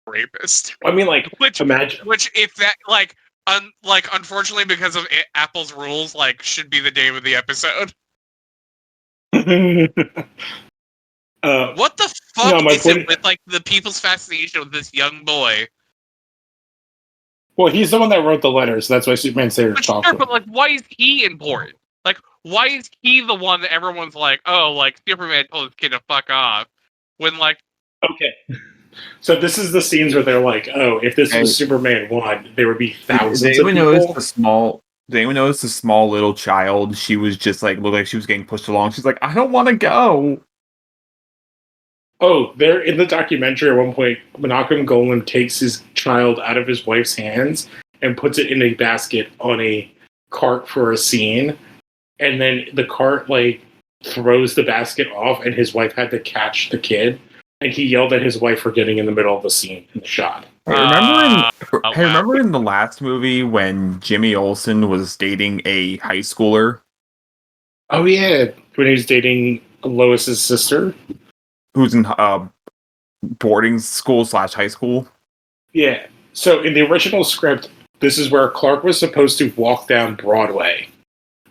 rapist. I mean, like, imagine. Which, if that like, unfortunately, because of Apple's rules, like, should be the name of the episode. What the fuck is it with like the people's fascination with this young boy? Well, he's the one that wrote the letters. So that's why Superman saved his Sure, but like, why is he important? Like, why is he the one that everyone's like, oh, like Superman told his kid to fuck off? When like, okay, so this is the scenes where they're like, oh, if this was Superman 1, there would be thousands of people. Did anyone notice the small little child? She was just like, looked like she was getting pushed along. She's like, I don't want to go. Oh, they're in the documentary at one point, Menachem Golan takes his child out of his wife's hands and puts it in a basket on a cart for a scene. And then the cart, like, throws the basket off, and his wife had to catch the kid. And he yelled at his wife for getting in the middle of the scene in the shot. Remember in the last movie when Jimmy Olsen was dating a high schooler? Oh, yeah. When he was dating Lois's sister? Who's in boarding school / high school? Yeah. So in the original script, this is where Clark was supposed to walk down Broadway.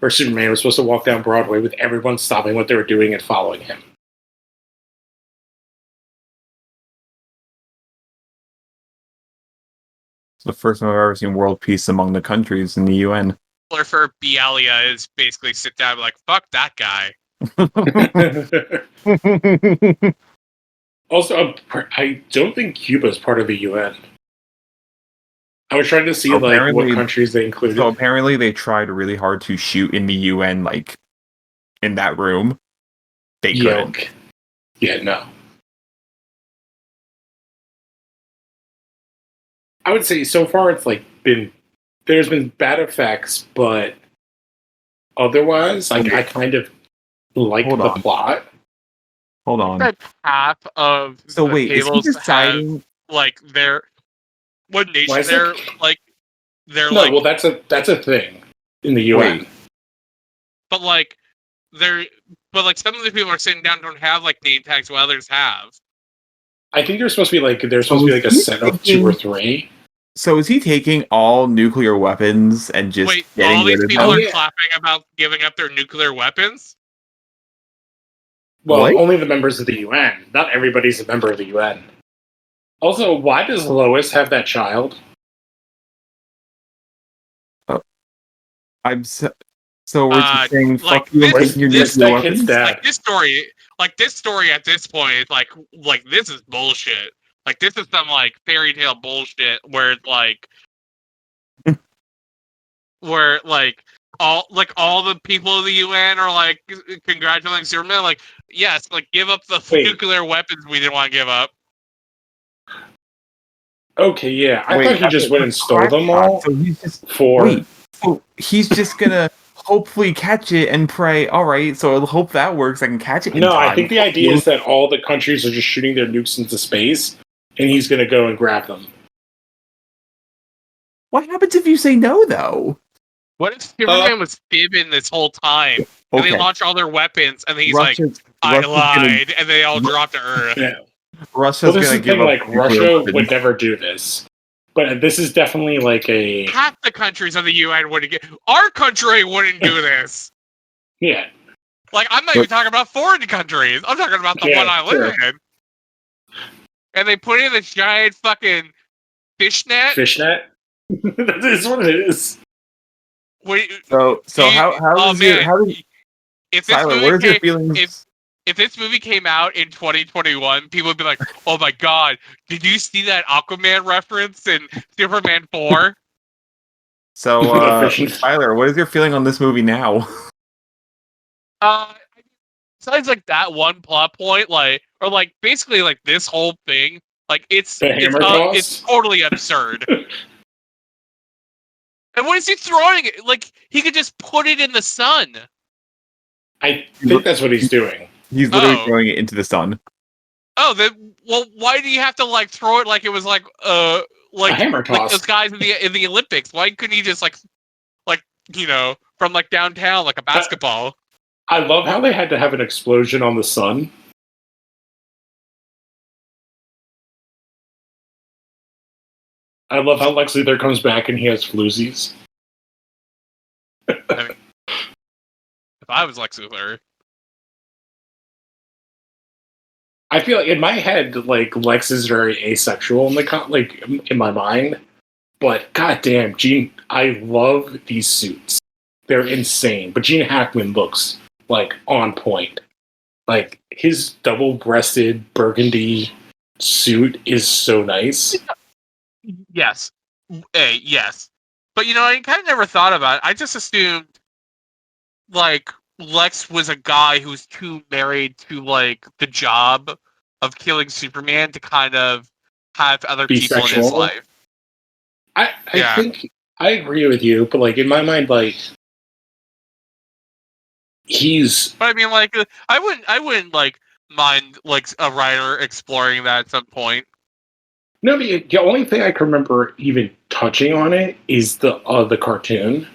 Or Superman was supposed to walk down Broadway with everyone stopping what they were doing and following him. It's the first time I've ever seen world peace among the countries in the UN. for Bialia is basically sit down and be like, fuck that guy. Also, I don't think Cuba is part of the UN. I was trying to see like what countries they included. So apparently they tried really hard to shoot in the UN, like in that room. They couldn't. Yeah, no. I would say so far it's like there's been bad effects, but otherwise, like I kind of like the plot. Hold on. That half of so wait, is he deciding have, like their what nation they're like they're no, like well that's a thing in the UN. But like some of the people are sitting down don't have like name tags while others have. I think there's supposed to be like a set of 2 or 3. So is he taking all nuclear weapons and just getting all these rid of people them? are clapping about giving up their nuclear weapons? Well, only the members of the UN. Not everybody's a member of the UN. Also, why does Lois have that child? So we're saying fuck you and your nuclear weapons? This story at this point is like this is bullshit. Like this is some like fairy tale bullshit where it's like where like all the people of the UN are like congratulating Superman, like yes, like give up the nuclear weapons we didn't want to give up. Okay, yeah. I thought he just went and stole them all. So he's just so he's just gonna hopefully catch it and pray, alright, so I'll hope that works, I can catch it in time. I think the idea is that all the countries are just shooting their nukes into space, and he's gonna go and grab them. What happens if you say no, though? What if Superman was fibbing this whole time? And they launch all their weapons, and then he's like, I lied, and they all drop to Earth. Yeah. Russia's Well, this gonna is the give thing, up like, nuclear Russia weapons. would never do this. But this is definitely like a... Half the countries of the UN wouldn't get... Our country wouldn't do this! Yeah. Like, I'm not even talking about foreign countries. I'm talking about the one I live in. And they put in this giant fucking fishnet. Fishnet? That is what it is. So how does if Tyler, what is your feelings? If this movie came out in 2021, people would be like, "Oh my god, did you see that Aquaman reference in Superman 4?" So Tyler, what is your feeling on this movie now? Besides like that one plot point, basically like this whole thing, like it's totally absurd. And what is he throwing it? Like, he could just put it in the sun. I think that's what he's doing. He's literally throwing it into the sun. Oh, then, well, why do you have to, like, throw it like it was, like a hammer toss. Like those guys in the Olympics? Why couldn't he just, from, like, downtown, like a basketball? I love how they had to have an explosion on the sun. I love how Lex Luthor comes back and he has floozies. I mean, if I was Lex Luthor, I feel like in my head, like Lex is very asexual in my mind. But goddamn, Gene, I love these suits. They're insane. But Gene Hackman looks like on point. Like his double-breasted burgundy suit is so nice. Yes. Yes. But, I kind of never thought about it. I just assumed, like, Lex was a guy who's too married to, like, the job of killing Superman to kind of have other people in his life. I think I agree with you, but, like, in my mind, like, he's... But, I mean, like, I wouldn't, like, mind, like, a writer exploring that at some point. No, the only thing I can remember even touching on it is the cartoon.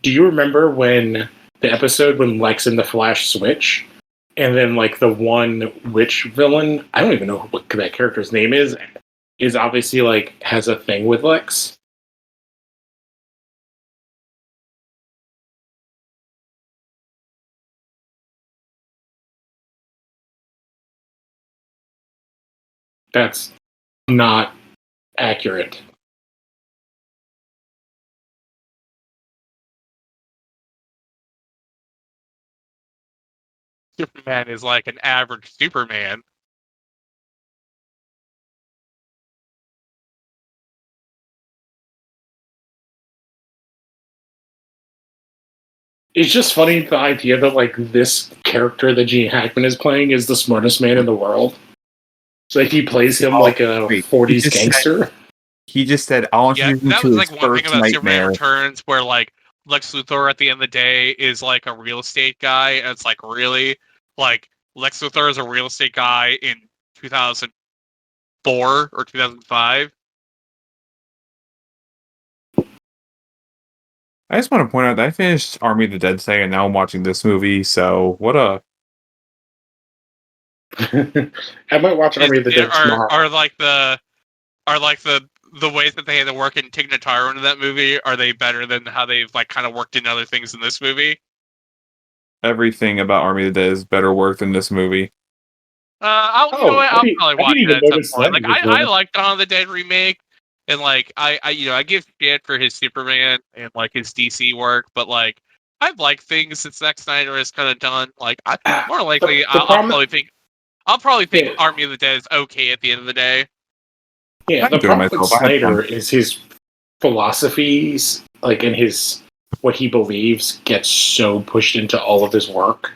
Do you remember when the episode when Lex and the Flash switch, and then like the one witch villain, I don't even know what that character's name is obviously like has a thing with Lex? That's not accurate. Superman is like an average Superman. It's just funny the idea that like this character that Gene Hackman is playing is the smartest man in the world. So like he plays him like a 40s gangster. He just said, "I'll introduce you that to was his like one first thing about Superman nightmare." Returns, where like Lex Luthor at the end of the day is like a real estate guy, and it's like really like Lex Luthor is a real estate guy in 2004 or 2005. I just want to point out that I finished Army of the Dead today, and now I'm watching this movie. So what a... I might watch Army of the Dead tomorrow. Are the ways that they had to work in Tig Notaro into that movie, are they better than how they've like kind of worked in other things in this movie? Everything about Army of the Dead is better work than this movie. I'll probably watch that at some point. Like I like Dawn of the Dead remake, and like I give shit for his Superman and like his DC work, but like I like things that Zack Snyder has kind of done. Like more likely, I'll probably think Army of the Dead is okay at the end of the day. Yeah, the problem with Snyder is his philosophies, like in his what he believes, gets so pushed into all of his work,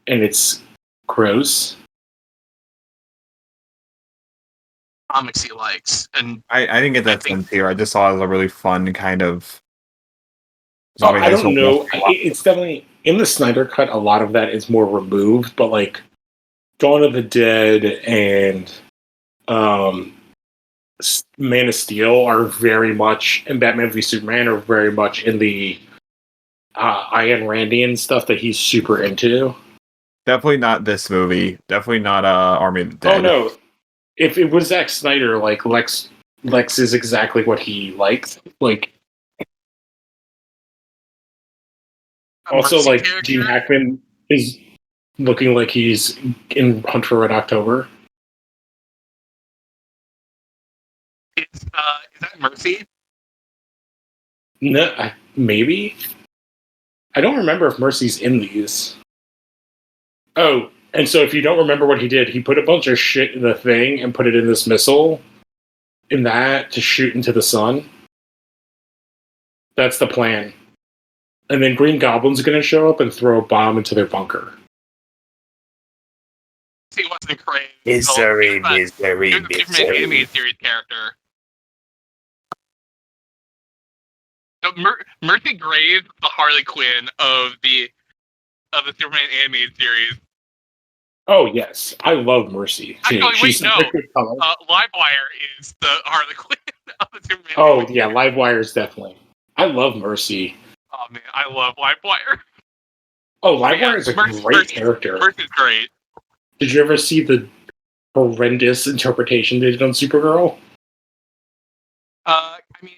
and it's gross. Comics he likes, and I didn't get that sense here. I just saw it as a really fun kind of. I don't know. It's definitely in the Snyder cut. A lot of that is more removed, but like Dawn of the Dead and Man of Steel are very much, and Batman v Superman are very much in the Ayn Randian stuff that he's super into. Definitely not this movie. Definitely not Army of the Oh Dead. no, if it was Zack Snyder, like Lex is exactly what he likes. Like also Mercy like character? Gene Hackman is looking like he's in Hunt for Red October. Is that Mercy? No, maybe. I don't remember if Mercy's in these. Oh, and so if you don't remember what he did, he put a bunch of shit in the thing and put it in this missile in that to shoot into the sun. That's the plan. And then Green Goblin's going to show up and throw a bomb into their bunker. He wasn't crazy. Misery, He was the Superman animated series character. So Mercy Graves, the Harley Quinn of the Superman animated series. Oh yes, I love Mercy. Actually, She's wait, no. such a good color. Livewire is the Harley Quinn of the Superman. Oh animated yeah, series. Livewire's definitely. I love Mercy. Oh man, I love Livewire. Oh, Livewire is a great character. Mercy's great. Did you ever see the horrendous interpretation they did on Supergirl? I mean,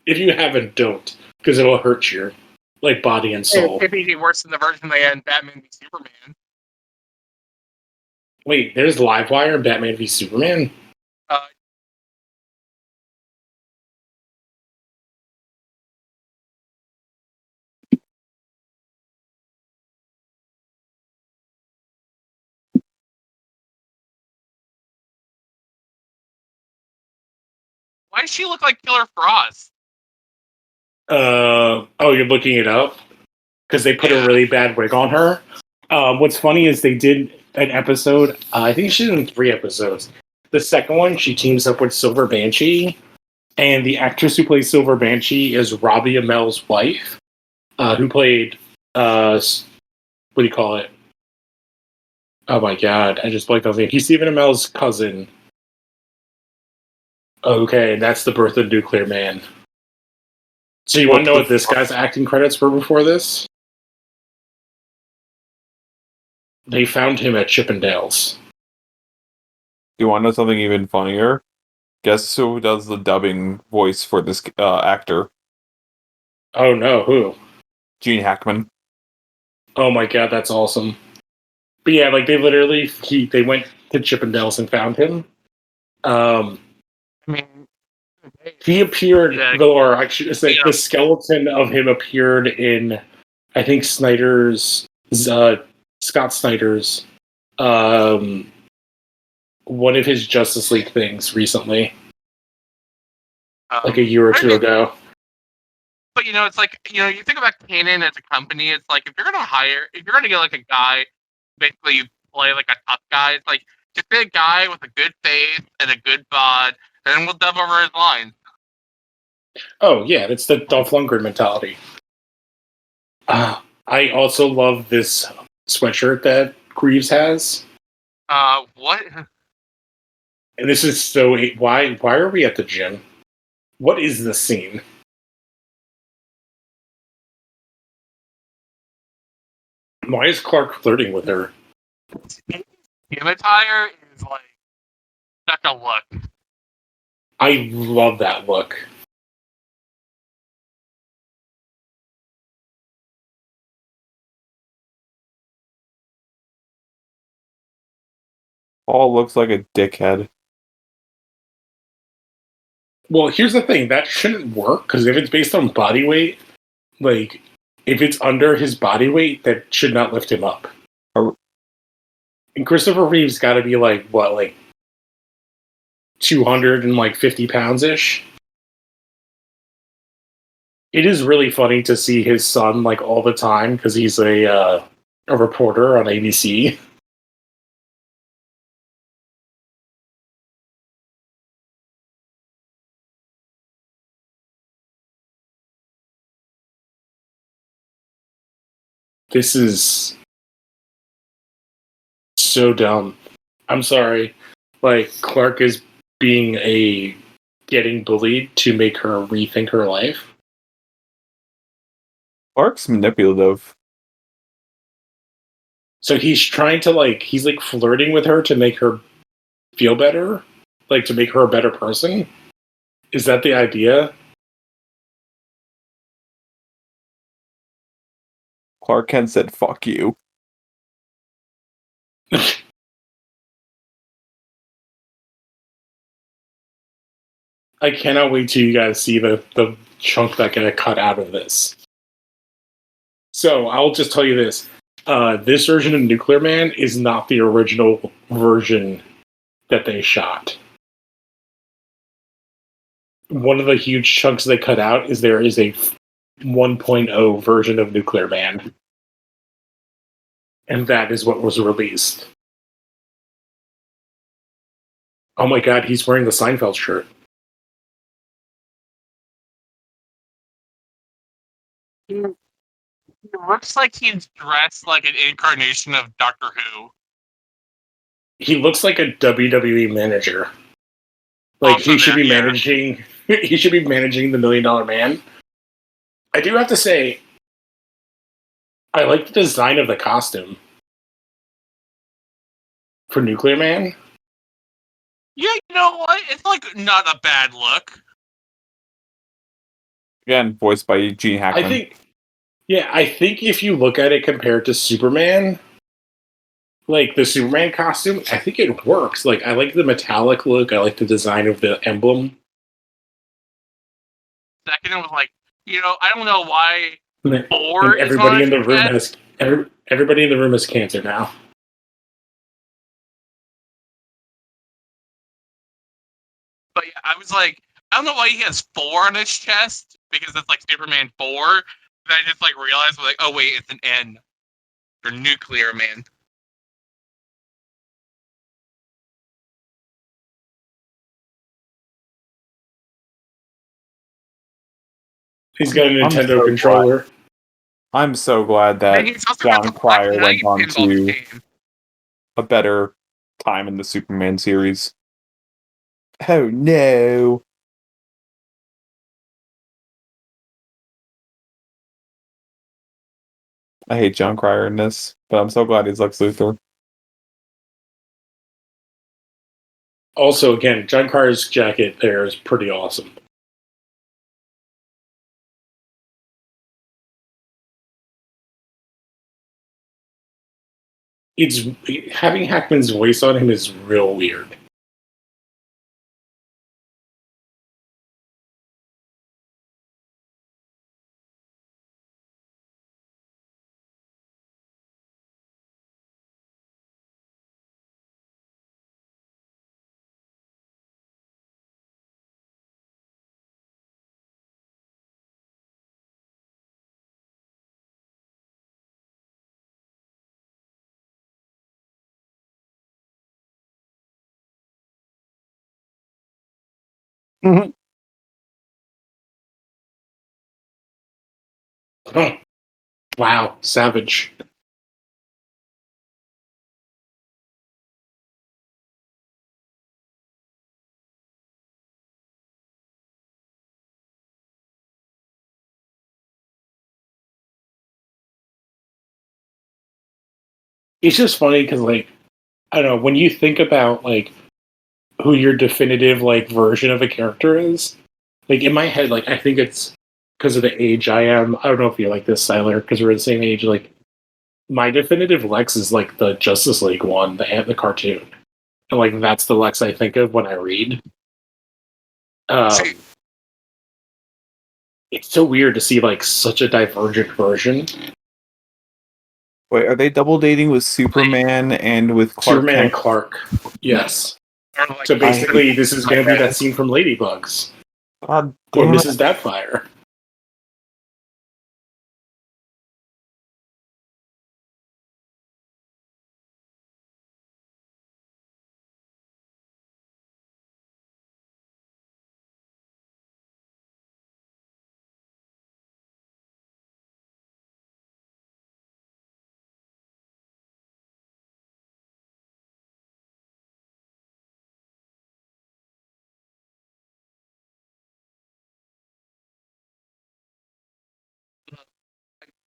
If you haven't, don't, because it'll hurt your like body and soul. it could be worse than the version they had in Batman v Superman. Wait, there's Livewire in Batman v Superman? Why does she look like Killer Frost? Oh, you're looking it up? Because they put a really bad wig on her. What's funny is they did an episode, I think she's in 3 episodes. The second one, she teams up with Silver Banshee, and the actress who plays Silver Banshee is Robbie Amell's wife, who played, what do you call it? Oh my god, I just blanked on his name. He's Stephen Amell's cousin. Okay, that's the birth of Nuclear Man. So you want to know what this guy's acting credits were before this? They found him at Chippendales. You want to know something even funnier? Guess who does the dubbing voice for this actor? Oh no, who? Gene Hackman. Oh my god, that's awesome. But yeah, like they literally they went to Chippendales and found him. I mean, He appeared, Yeah. or actually, it's like Yeah. the skeleton of him appeared in, I think Snyder's, Scott Snyder's, one of his Justice League things recently, like a year or two ago. But it's like you think about Canon as a company. It's like if you're gonna get like a guy, basically play like a tough guy. It's like just be a guy with a good face and a good bod, and then we'll dub over his lines. Oh yeah, it's the Dolph Lundgren mentality. I also love this sweatshirt that Greaves has. What? And this is so... Why are we at the gym? What is this scene? Why is Clark flirting with her? Gym attire is like such a look. I love that look. Paul looks like a dickhead. Well, here's the thing. That shouldn't work, because if it's based on body weight, like, if it's under his body weight, that should not lift him up. And Christopher Reeve's got to be, like, what, like, 250 pounds-ish? It is really funny to see his son, like, all the time, because he's a reporter on ABC. This is so dumb. I'm sorry. Like, Clark is getting bullied to make her rethink her life. Clark's manipulative. So he's trying to he's flirting with her to make her feel better, to make her a better person. Is that the idea? Clark Kent said, "Fuck you." I cannot wait till you guys see the chunk that got cut out of this. So I'll just tell you this. This version of Nuclear Man is not the original version that they shot. One of the huge chunks they cut out is there is a 1.0 version of Nuclear Man. And that is what was released. Oh my god, he's wearing the Seinfeld shirt. He looks like he's dressed like an incarnation of Doctor Who. He looks like a WWE manager. Also he should there, be yeah. managing he should be managing the $1 Million Man. I do have to say, I like the design of the costume for Nuclear Man. Yeah, you know what? It's not a bad look. Again, voiced by Gene Hackman. I think if you look at it compared to Superman, the Superman costume, I think it works. I like the metallic look. I like the design of the emblem. Second, it was I don't know why And Thor is everybody on in the his room chest. everybody in the room has cancer now. But yeah, I was I don't know why he has 4 on his chest, because it's Superman 4. Then I just realized, oh wait, it's an N. Or Nuclear Man. He's got a Nintendo so controller. Glad. I'm so glad that He's also got John the Black Cryer Knight went on pinball to game. a better time in the Superman series. Oh no. I hate John Cryer in this, but I'm so glad he's Lex Luthor. Also, again, John Cryer's jacket there is pretty awesome. It's having Hackman's voice on him is real weird. Mm-hmm. Oh, wow, savage. It's just funny because, I don't know, when you think about who your definitive version of a character is, in my head, I think it's because of the age I am. I don't know if you like this, Siler, because we're the same age. My definitive Lex is the Justice League one, the cartoon, and that's the Lex I think of when I read. It's so weird to see such a divergent version. Wait, are they double dating with Superman and with Clark Superman Kent? and Clark. Yes. Or So basically, this is going to be that scene from Ladybugs. God Or damn it. Mrs. Doubtfire.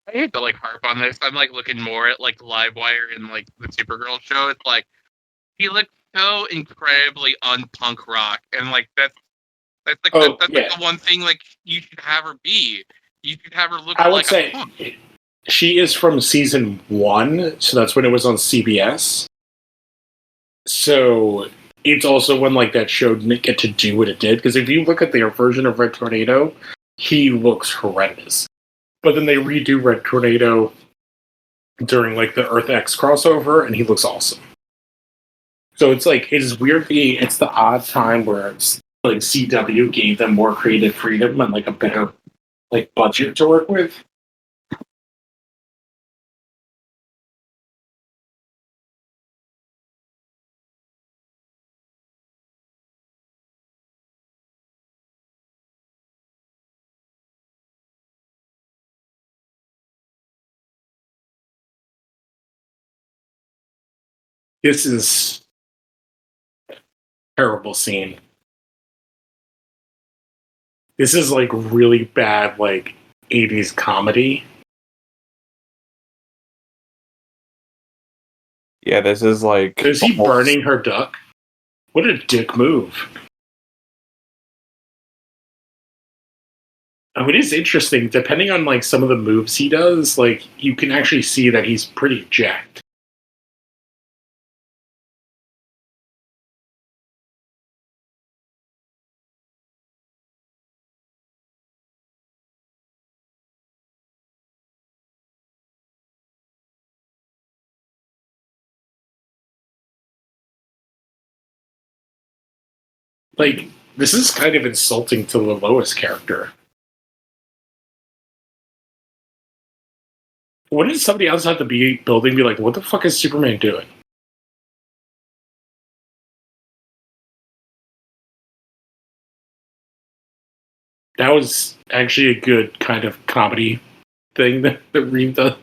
I hate to like harp on this. I'm like looking more at like Livewire and like the Supergirl show. It's like he looks so incredibly unpunk rock, and like that's like Oh that's like yeah, the one thing like you should have her be. You should have her look I would like a say punk. she is from season 1, so that's when it was on CBS. So it's also when like that show didn't get to do what it did. Because if you look at their version of Red Tornado, he looks horrendous. But then they redo Red Tornado during like the Earth X crossover, and he looks awesome. So it's like it's weirdly it's the odd time where it's like CW gave them more creative freedom and like a better like budget to work with. This is a terrible scene. This is like really bad like 80s comedy. Yeah, this is like Is he almost- burning her duck? What a dick move. Oh, it is interesting. Depending on like some of the moves he does, like you can actually see that he's pretty jacked. Like this is kind of insulting to the Lois character. What did somebody else have to be building be like, what the fuck is Superman doing? That was actually a good kind of comedy thing that Reeve does.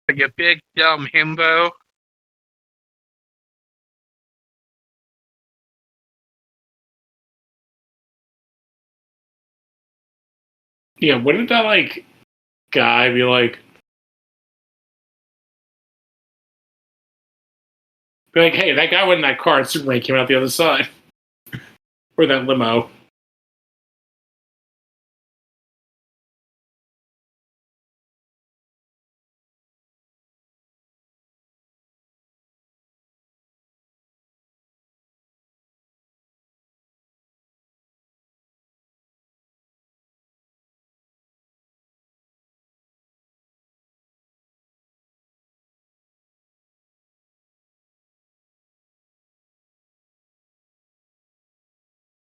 Like a big dumb himbo. Yeah, what did that like guy be like? Be like, hey, that guy went in that car and Superman came out the other side. Or that limo.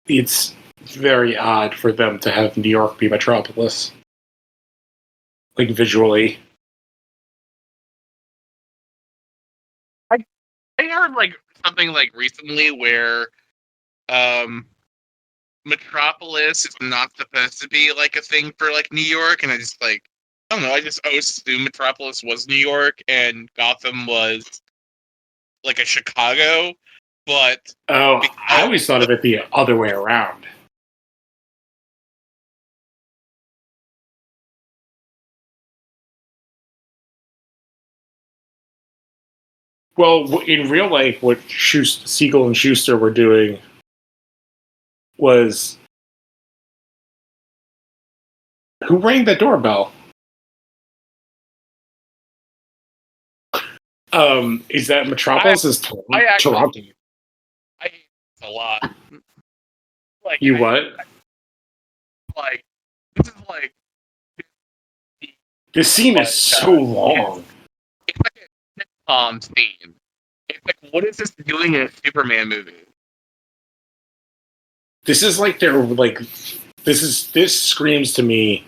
It's very odd for them to have New York be Metropolis. Like visually. I heard like something like recently where um Metropolis is not supposed to be like a thing for like New York, and I just like I don't know. I just always assumed Metropolis was New York and Gotham was like a Chicago, but Oh, I because always thought of it the other way around. Well, in real life, what Siegel and Schuster were doing was who rang the doorbell? Is that Metropolis? Is I actually Toronto? I hate this a lot. Like You what? like this is like This scene is so long. it's like a sitcom scene. It's like what is this doing in a Superman movie? This is like they're like this screams to me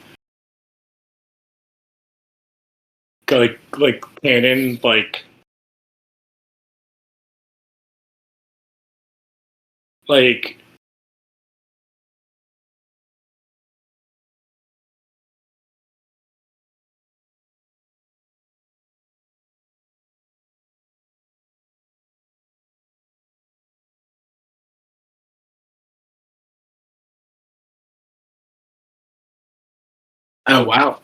like canon like Oh, wow.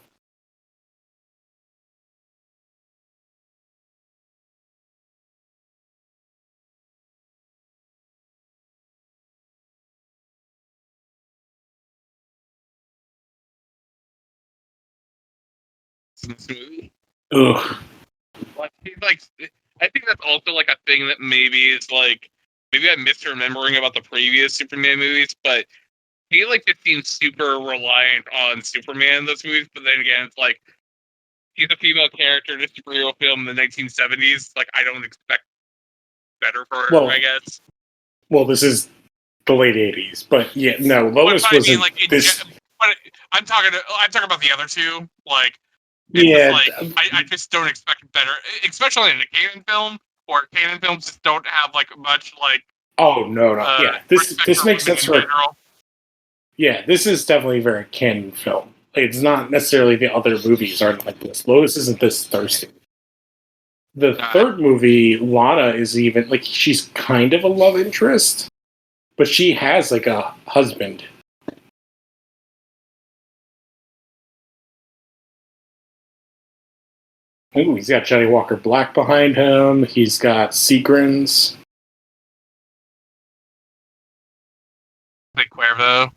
in this movie. Ugh. Like, I think that's also like a thing that maybe is like maybe I'm misremembering about the previous Superman movies, but he like just seems super reliant on Superman in those movies. But then again, it's like he's a female character in a superhero film in the 1970s. Like I don't expect better for her, Well, I guess. Well, this is the late '80s, but yeah, no, But Lois I mean, wasn't like, this. but I'm talking about the other two. Like, it's Yeah, just like I just don't expect better, especially in a canon film, or canon films just don't have like much like. oh no, yeah, this respect makes for sense women for. in general. Yeah, this is definitely a very canon film. It's not necessarily the other movies aren't like this. Lois isn't this thirsty. The third movie, Lana, is even like she's kind of a love interest, but she has like a husband. Ooh, he's got Johnny Walker Black behind him. He's got Seagrins. Like Cuervo.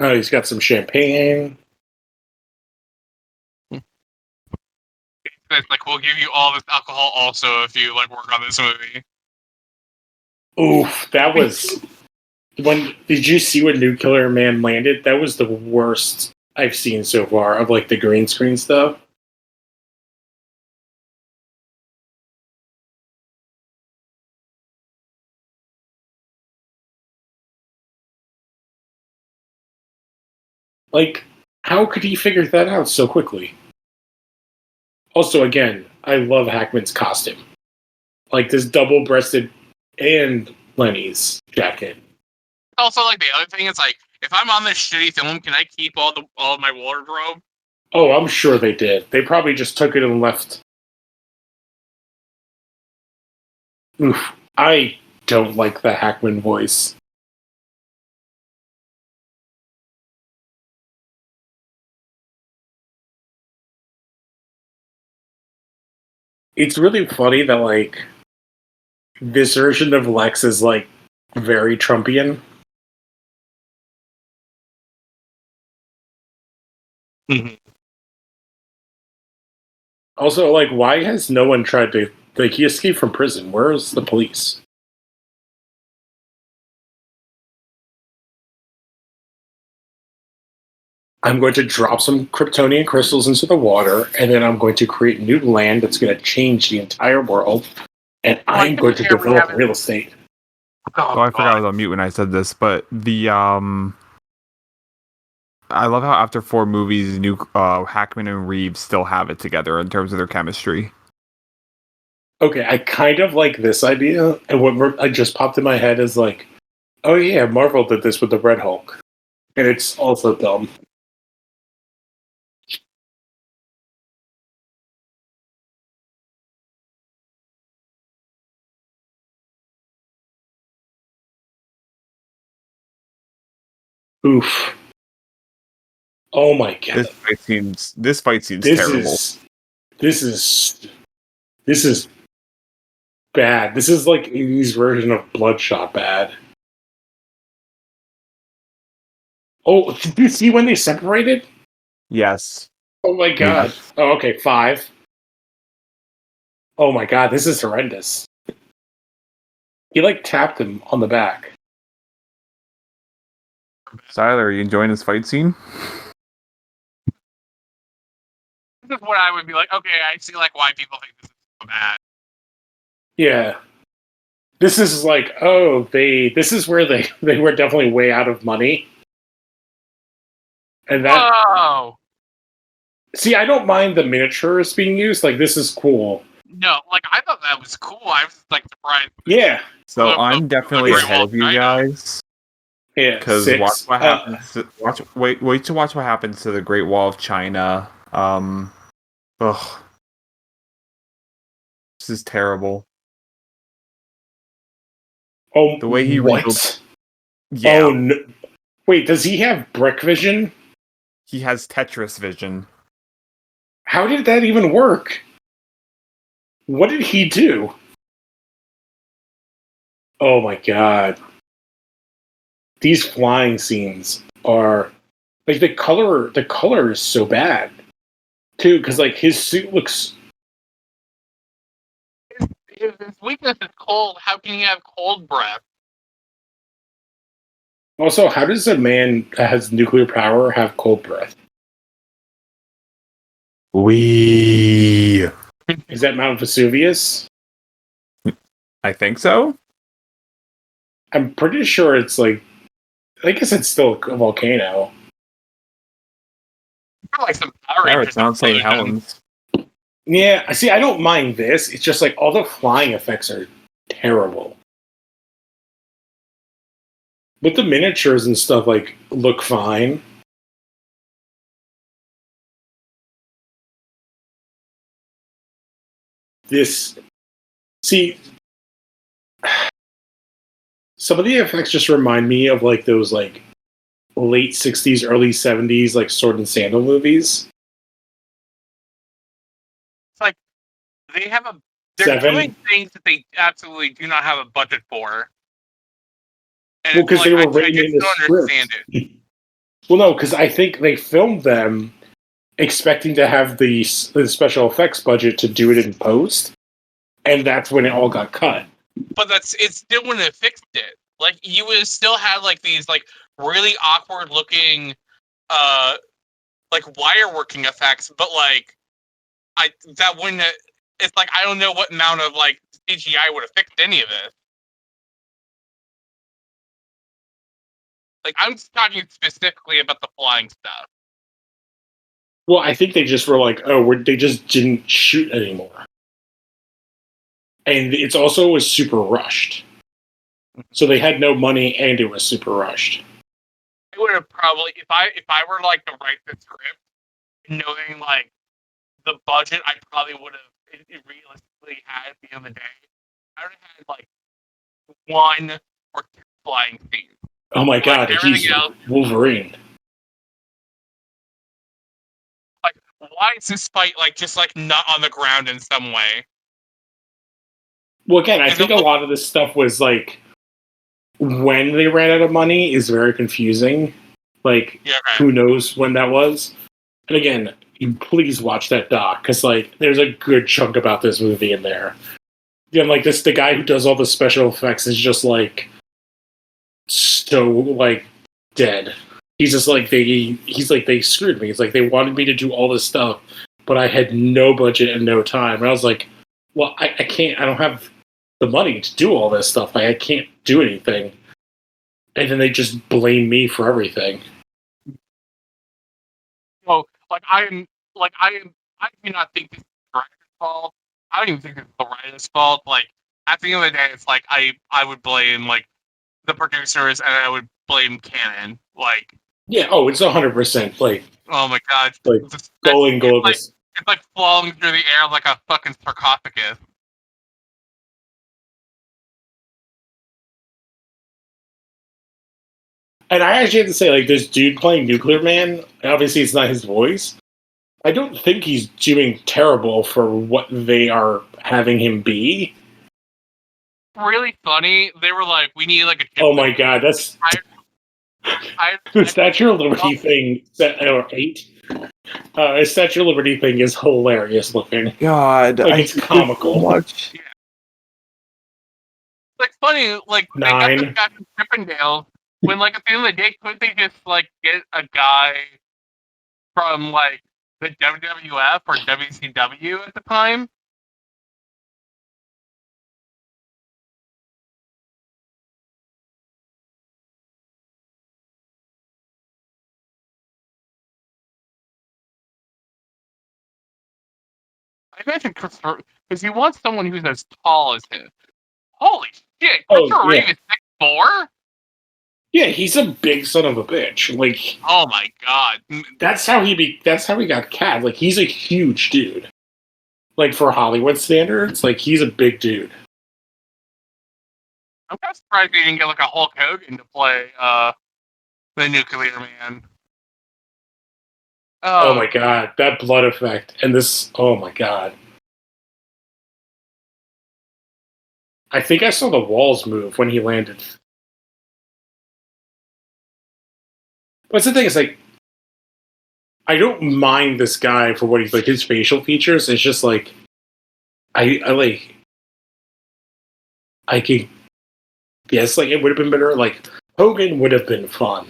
Oh, he's got some champagne. It's like we'll give you all this alcohol also if you like work on this movie. Oof, that was when. Did you see when Nuclear Man landed? That was the worst I've seen so far of like the green screen stuff. Like, how could he figure that out so quickly? Also, again, I love Hackman's costume. Like this double-breasted and Lenny's jacket. Also, like the other thing is like if I'm on this shitty film, can I keep all of my wardrobe? Oh, I'm sure they did. They probably just took it and left. Oof, I don't like the Hackman voice. It's really funny that like this version of Lex is like very Trumpian. Mm-hmm. Also, like, why has no one tried to like he escaped from prison? Where's the police? I'm going to drop some Kryptonian crystals into the water, and then I'm going to create new land that's going to change the entire world, and I'm going to develop real estate. Oh, I forgot I was on mute when I said this, but the I love how after 4 movies, Hackman and Reeves still have it together in terms of their chemistry. Okay, I kind of like this idea, and what I just popped in my head is like, oh yeah, Marvel did this with the Red Hulk, and it's also dumb. Oof. Oh my god. This fight seems terrible. This is bad. This is like 80s version of Bloodshot bad. Oh, did you see when they separated? Yes. Oh my god. Oh, okay, 5. Oh my god, this is horrendous. He like tapped him on the back. Tyler, are you enjoying this fight scene? This is what I would be like. Okay, I see like why people think this is so bad. Yeah. This is like, this is where they were definitely way out of money. And that Whoa! See, I don't mind the miniatures being used, like this is cool. No, like I thought that was cool. I was like surprised. Yeah. So I'm definitely ahead of you guys. Yeah. Because watch what happens. Wait to watch what happens to the Great Wall of China. Ugh. This is terrible. Oh, the way he what? Yeah. Oh no. Wait, does he have brick vision? He has Tetris vision. How did that even work? What did he do? Oh my god. These flying scenes are like the color is so bad. Too, because like his suit looks His weakness is cold. How can you have cold breath? also, how does a man that has nuclear power have cold breath? We. Is that Mount Vesuvius? I think so. I'm pretty sure it's like I guess it's still a volcano. Like some Power Or Rangers it's Mount St. explosion. Helens. Yeah, see, I don't mind this. It's just like all the flying effects are terrible. But the miniatures and stuff like look fine. This see some of the effects just remind me of like those like late 60s, early 70s like sword and sandal movies. It's like they have a. They're Seven. doing things that they absolutely do not have a budget for. And Well, it's because like, they were I written just in the don't script. understand it. Well, no, because I think they filmed them expecting to have the special effects budget to do it in post, and that's when it all got cut. But it still wouldn't have fixed it. Like you would have still had like these like really awkward looking like wire working effects, but like that wouldn't have, it's like I don't know what amount of like CGI would have fixed any of this. Like I'm talking specifically about the flying stuff. Well, I think they just were like, oh, they just didn't shoot anymore. And it's also was super rushed. So they had no money and it was super rushed. I would have probably if I were like to write the script, knowing like the budget, I probably would have realistically had at the end of the day. I would have had like one or two flying scenes. Oh my Like, god, everything he's else, Wolverine. like why is this fight like just like not on the ground in some way? Well, again, I Is think it a look- lot of this stuff was like when they ran out of money is very confusing. Like, Yeah, okay. who knows when that was? And again, please watch that doc because like there's a good chunk about this movie in there. Yeah, like the guy who does all the special effects is just like so like dead. He's just like he's like they screwed me. It's like they wanted me to do all this stuff, but I had no budget and no time. And I was like, well, I can't. I don't have the money to do all this stuff. Like I can't do anything. And then they just blame me for everything. So I do not think this is the director's fault. I don't even think it's the writer's fault. Like at the end of the day, it's like I would blame like the producers and I would blame Canon. Like Yeah. Oh, it's 100% like oh my god, like Golan Globus. it's like flowing through the air like a fucking sarcophagus. And I actually have to say, like, this dude playing Nuclear Man, obviously it's not his voice. I don't think he's doing terrible for what they are having him be. Really funny. They were like, we need like a. Oh my god, that's the Statue of Liberty thing. Or 8. The Statue of Liberty thing is hilarious looking. God, Like, I it's hate it comical. so much. Like funny, like 9. they got this guy from Chippendale. When like at the end of the day, couldn't they just like get a guy from like the WWF or WCW at the time? I imagine Christopher, because he wants someone who's as tall as him. Holy shit, Oh, Christopher yeah. Reeve is 6'4"? Yeah, he's a big son of a bitch. Like, Oh my god. that's how he got cast. Like, he's a huge dude. Like, for Hollywood standards, like, he's a big dude. I'm kind of surprised they didn't get like a Hulk Hogan to play The nuclear man. Oh my god, that blood effect. And this, oh my god. I think I saw the walls move when he landed. But the thing is, like, I don't mind this guy for what he's like. His facial features. It's just like, I like. I could guess like it would have been better. Like Hogan would have been fun.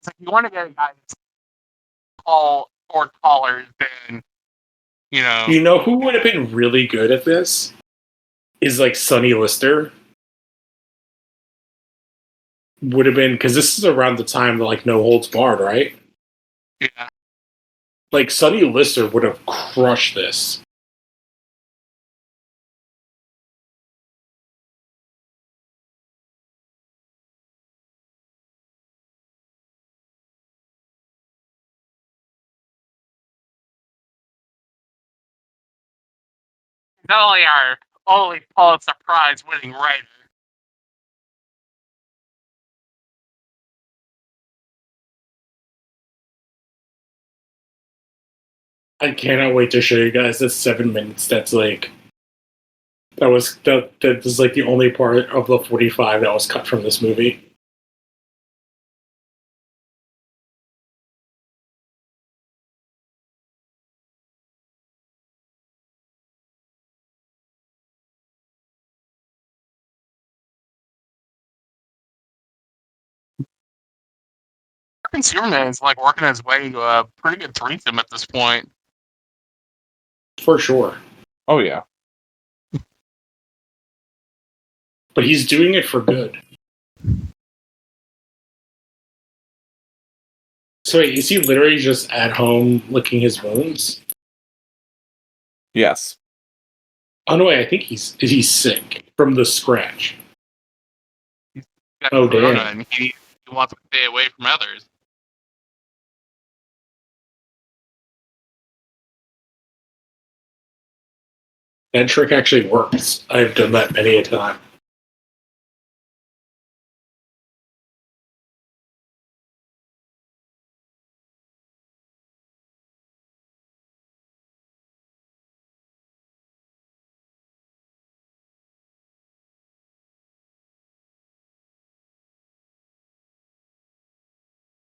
It's like you want to get a guy that's tall or taller than, you know. You know who would have been really good at this? Is like Sonny Lister. Would have been because this is around the time that like No Holds Barred, right? Yeah. Like Sonny Lister would have crushed this. Not only our only Pulitzer Prize winning writer. I cannot wait to show you guys this 7 minutes. That's like that is like the only part of the 45 that was cut from this movie. Superman is like working his way to a pretty good threesome at this point. For sure. Oh yeah. But he's doing it for good. So wait, is he literally just at home licking his wounds? Yes. Oh no, wait, I think he's sick from the scratch. He's got Oh, corona damn. and he wants to stay away from others. That trick actually works. I've done that many a time.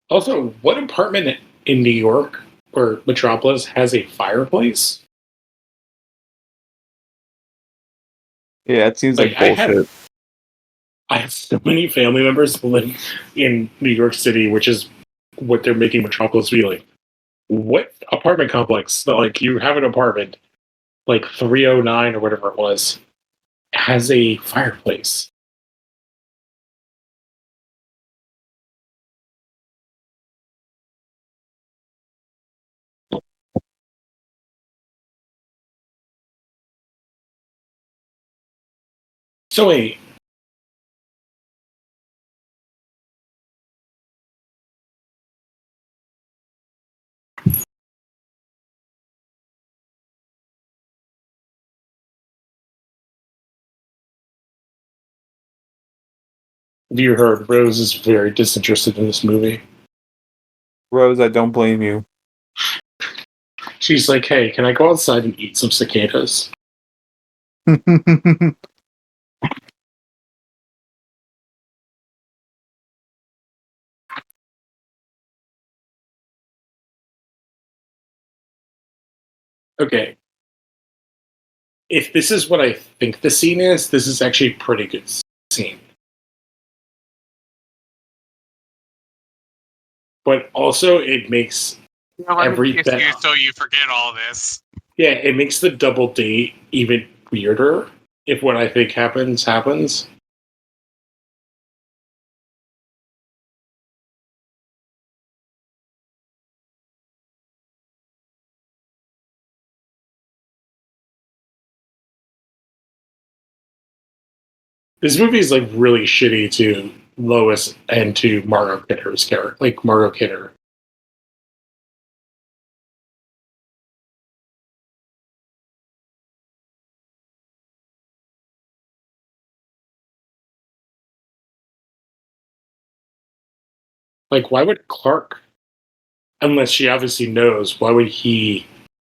Also, what apartment in New York or Metropolis has a fireplace? Yeah, it seems Like like bullshit. I have so many family members who live in New York City, which is what they're making Metropolis be like. What apartment complex that like you have an apartment like 309 or whatever it was has a fireplace? So wait, have you heard Rose is very disinterested in this movie? Rose, I don't blame you. She's like, hey, can I go outside and eat some cicadas? Okay. If this is what I think the scene is, this is actually a pretty good scene. But also, it makes every Kiss bet. you so you forget all this. Yeah, it makes the double date even weirder if what I think happens. This movie is like really shitty to Lois and to Margot Kidder's character, like Margot Kidder. Like, why would Clark, unless she obviously knows, why would he?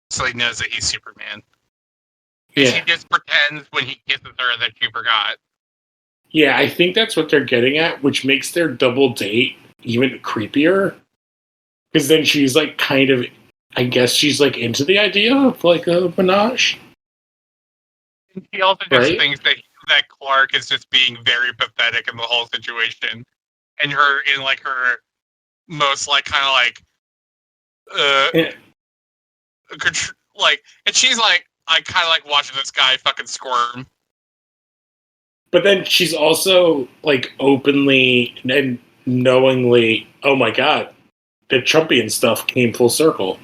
So he knows that he's Superman. Yeah. He just pretends when he kisses her that she forgot. Yeah, I think that's what they're getting at, which makes their double date even creepier. Because then she's like kind of, I guess she's like into the idea of like a menage. And he also just Right? thinks that Clark is just being very pathetic in the whole situation, and her in like her most like kind of like Yeah. like, and she's like, I kind of like watching this guy fucking squirm. But then she's also like openly and knowingly, oh my god, the Trumpian stuff came full circle.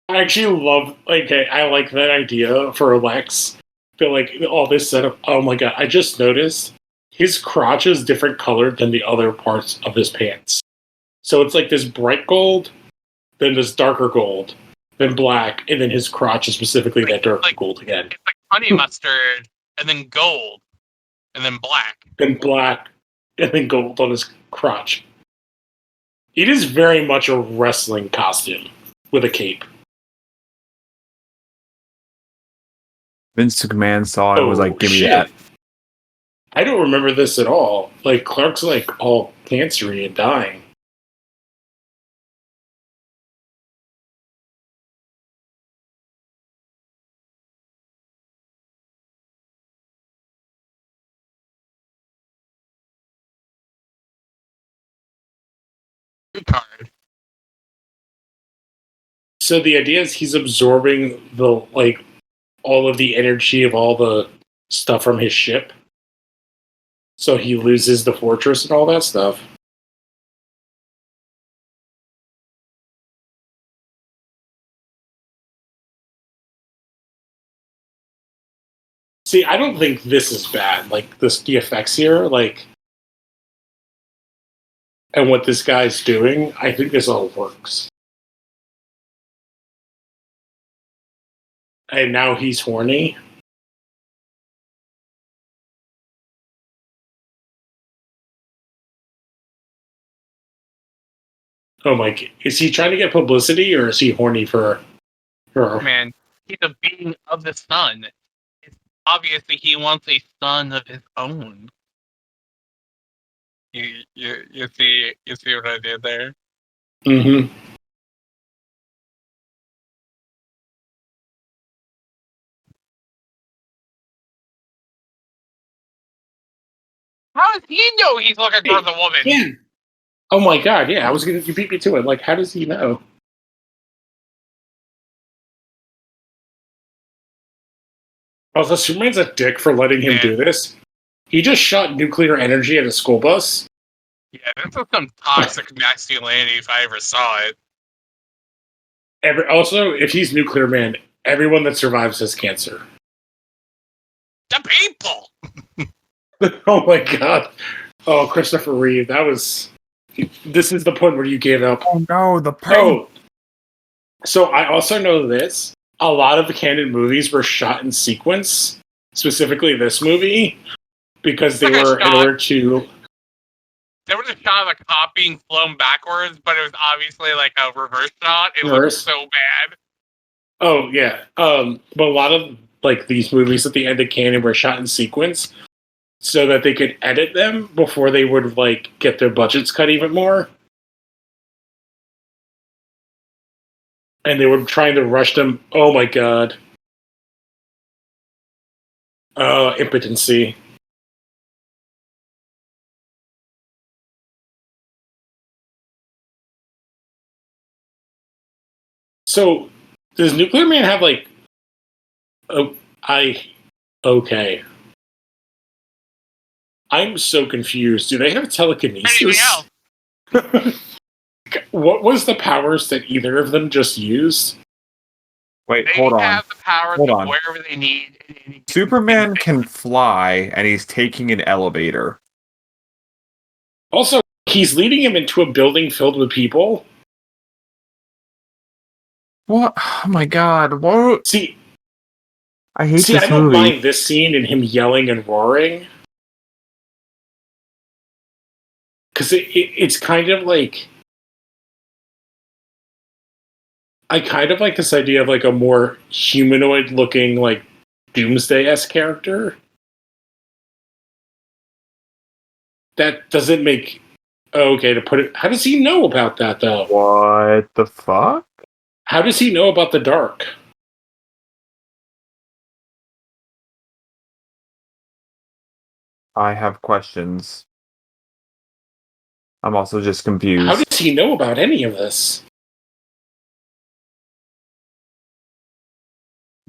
I actually love, I like that idea for Lex. I feel like all this setup, oh my god, I just noticed his crotch is different colored than the other parts of his pants. So it's like this bright gold, then this darker gold, then black, and then his crotch is specifically that dark gold again. It's like honey mustard, and then gold, and then black. Then black, and then gold on his crotch. It is very much a wrestling costume with a cape. Vince McMahon saw it and was like, give me shit. that. I don't remember this at all. Like, Clark's like all cancery and dying. Good card. So the idea is he's absorbing the like all of the energy of all the stuff from his ship. So he loses the fortress and all that stuff. See, I don't think this is bad. Like the effects here, like, and what this guy's doing, I think this all works. And now he's horny. Oh my! Is he trying to get publicity, or is he horny for her? Man, he's a being of the sun. It's obviously, he wants a son of his own. You see what I did there? Mm-hmm. How does he know he's looking for the woman? Yeah. Oh my god! Yeah, you beat me to it. Like, how does he know? Also, Superman's a dick for letting him do this. He just shot nuclear energy at a school bus. Yeah, this is some toxic masculinity if I ever saw it. Also, if he's Nuclear Man, everyone that survives has cancer. The people! Oh my god. Oh, Christopher Reeve, that was... This is the point where you gave up. Oh no, the pain! Oh, so I also know this. A lot of the canon movies were shot in sequence, specifically this movie, because they were in order to... There was a shot of a cop being flown backwards, but it was obviously like a reverse shot. It looked so bad. Oh, yeah. But a lot of like these movies at the end of canon were shot in sequence so that they could edit them before they would like get their budgets cut even more. And they were trying to rush them. Oh my god. Impotency. So, does Nuclear Man have like... Okay. I'm so confused. Do they have telekinesis? Anything else? What was the powers that either of them just used? Wait, They hold on. have the power Hold to on. wherever they need. at any given Superman second. can fly, and he's taking an elevator. Also, he's leading him into a building filled with people. What? Oh my god! What? See, I hate I this don't movie. mind this scene and him yelling and roaring. Because it's kind of like... I kind of like this idea of like a more humanoid-looking, like, Doomsday-esque character. That doesn't make... Okay, to put it... How does he know about that, though? What the fuck? How does he know about the dark? I have questions. I'm also just How confused. does he know about any of this?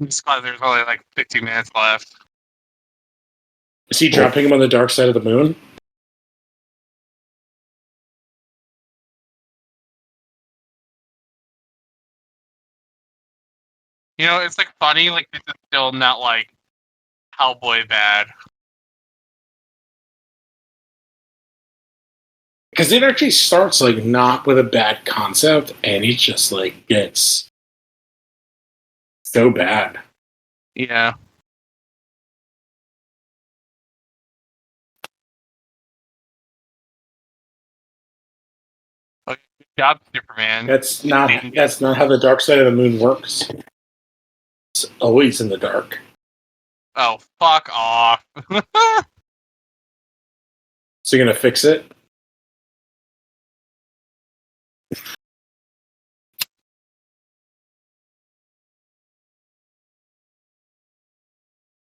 I'm just glad there's only like 15 minutes left. Is he dropping him on the dark side of the moon? You know, it's like funny, like this is still not like Hellboy bad. Because it actually starts like not with a bad concept, and it just like gets so bad. Yeah. Okay, good job, Superman. That's not how the dark side of the moon works. It's always in the dark. Oh, fuck off. So you're gonna fix it?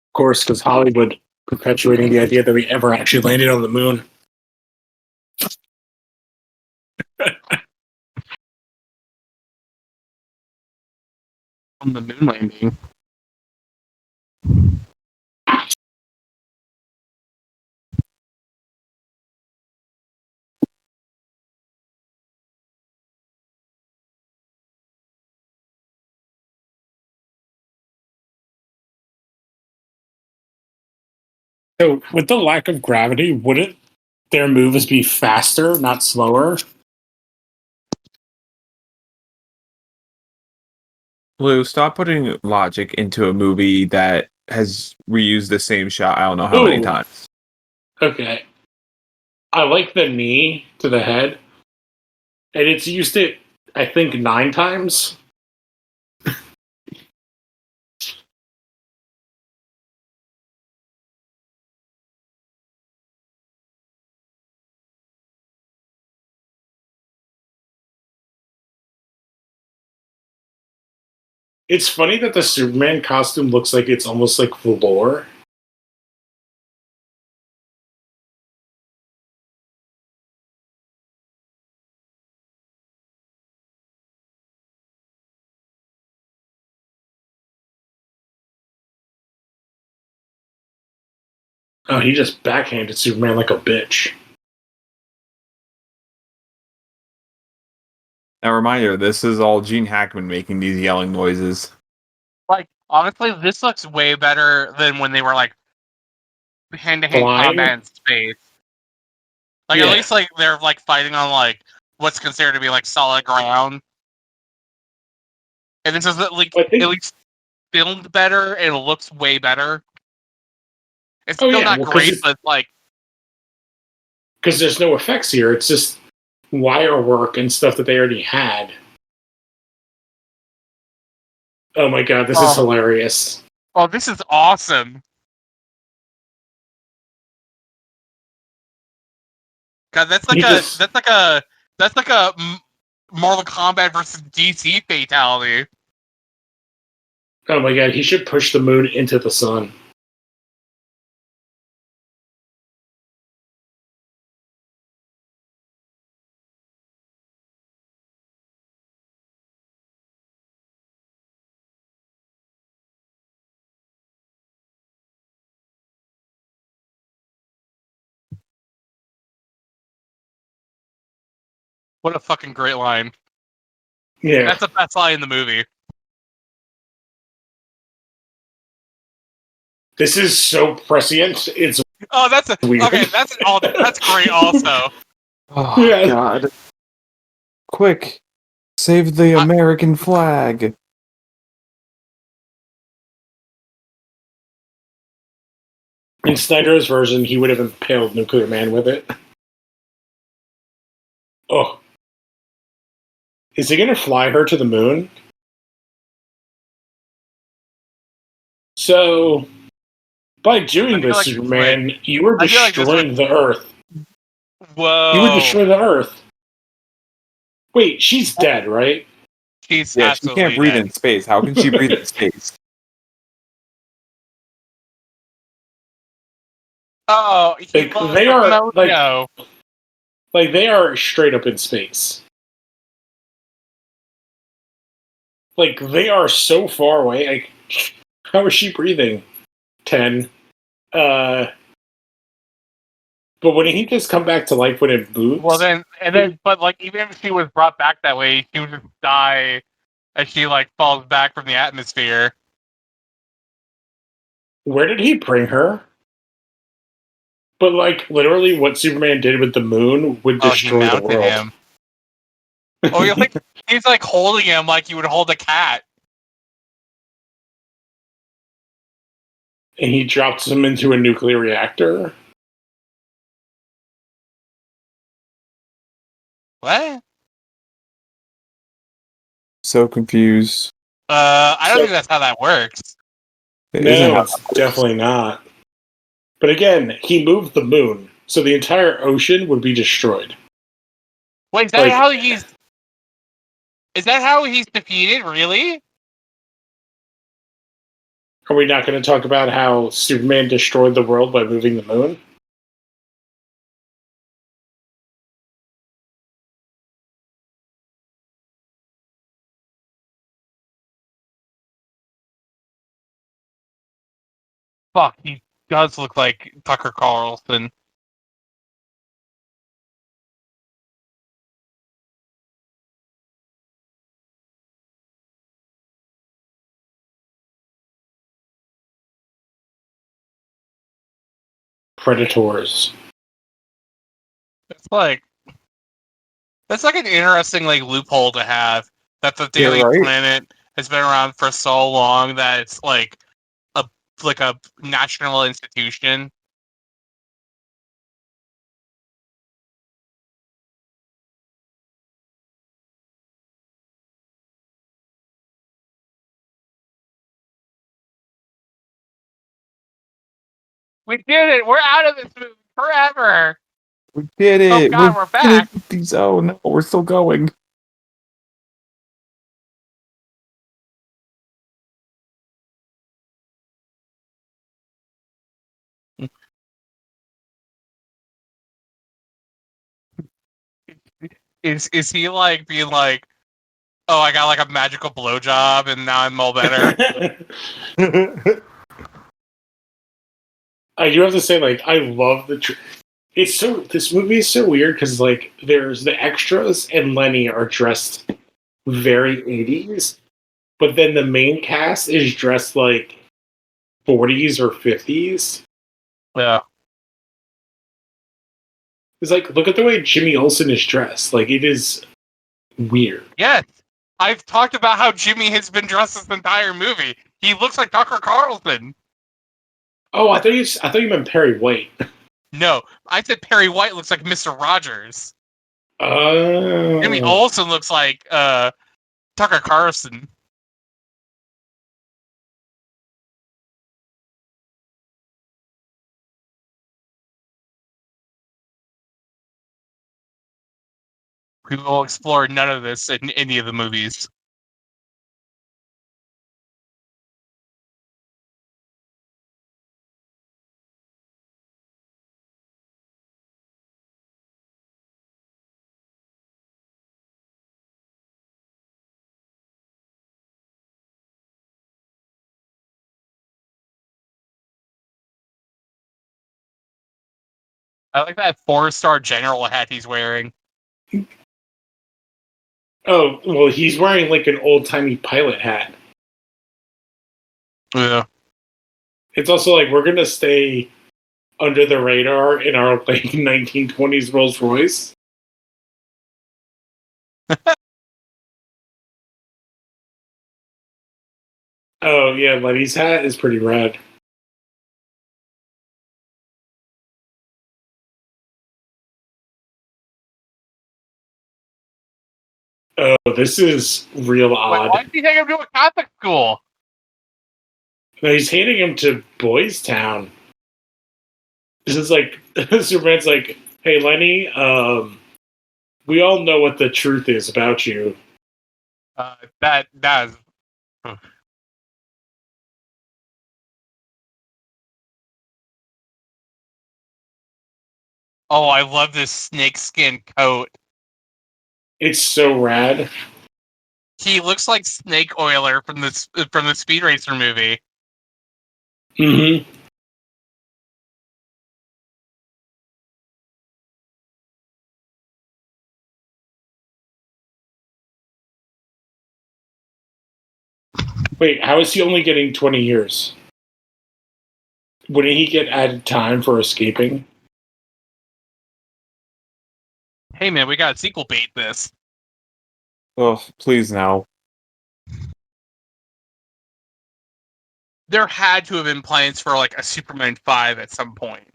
Of course, because Hollywood perpetuating the idea that we ever actually landed on the moon. On the moon landing. So, with the lack of gravity, wouldn't their moves be faster, not slower? Blue, stop putting logic into a movie that has reused the same shot I don't know how many Ooh. times. Okay. I like the knee to the head, and it's used it, I think, 9 times. It's funny that the Superman costume looks like it's almost like velour. Oh, he just backhanded Superman like a bitch. Now, reminder, this is all Gene Hackman making these yelling noises. Like, honestly, this looks way better than when they were like hand-to-hand Flying? combat in space. Like, Yeah. at least like they're like fighting on like what's considered to be like solid ground. And this is like I think- at least filmed better and it looks way better. It's Oh, still yeah, not well, 'cause great, it's- but like Because there's no effects here. It's just wire work and stuff that they already had. Oh my god, this is hilarious. oh, this is awesome. God, that's like Mortal Kombat versus DC fatality. Oh my god, he should push the moon into the sun. What a fucking great line. Yeah. That's the best line in the movie. This is so prescient. It's Oh, that's weird. okay. That's great. Also, Oh, Yeah. God. Quick, save the American flag. In Snyder's version, he would have impaled Nuclear Man with it. Oh. Is he going to fly her to the moon? So, by doing this, Superman, you were I feel like this destroying the Earth. whoa, You would destroy the Earth. Wait, she's dead, right? she's Yeah, she absolutely can't breathe dead. in space. How can she breathe in space? Oh, Like, they are like they are straight up in space. Like they are so far away. Like, how is she breathing? 10. But wouldn't he just come back to life when it moves? Well, but like, even if she was brought back that way, she would just die as she like falls back from the atmosphere. Where did he bring her? But like, literally, what Superman did with the moon would destroy the world. Him. Oh, he's like holding him like you would hold a cat. And he drops him into a nuclear reactor. What? So confused. I don't think that's how that works. It isn't No, how it's definitely not. But again, he moved the moon, so the entire ocean would be destroyed. Wait, is that how he's? Is that how he's defeated? Really? Are we not going to talk about how Superman destroyed the world by moving the moon? Fuck, he does look like Tucker Carlson. Predators. That's like an interesting like loophole to have. That the Daily Planet has been around for so long that it's like a national institution. We did it! We're out of this movie forever! We did it! Oh god, we're back! Oh no, we're still going. Is he like being like, oh, I got like a magical blowjob and now I'm all better? I do have to say, like, I love this movie is so weird because, like, there's the extras and Lenny are dressed very 80s, but then the main cast is dressed like 40s or 50s. Yeah. It's like, look at the way Jimmy Olsen is dressed. Like, it is weird. Yes. I've talked about how Jimmy has been dressed this entire movie. He looks like Tucker Carlson. Oh, I thought you meant Perry White. No, I said Perry White looks like Mr. Rogers. Oh. Jimmy Olsen looks like Tucker Carlson. We will explore none of this in any of the movies. I like that 4-star general hat he's wearing. Oh, well, he's wearing like an old-timey pilot hat. Yeah. It's also like we're gonna stay under the radar in our like 1920s Rolls Royce. Oh yeah, Letty's hat is pretty rad. Oh, this is real Wait, odd. why did he take him to a Catholic school? No, he's handing him to Boys Town. This is like Superman's like, hey Lenny, we all know what the truth is about you. That is. Oh, I love this snakeskin coat. It's so rad. He looks like Snake Oiler from the Speed Racer movie. Mm-hmm. Wait, how is he only getting 20 years? Wouldn't he get added time for escaping? Hey man, we got sequel bait this. Oh, please no. There had to have been plans for like a Superman 5 at some point.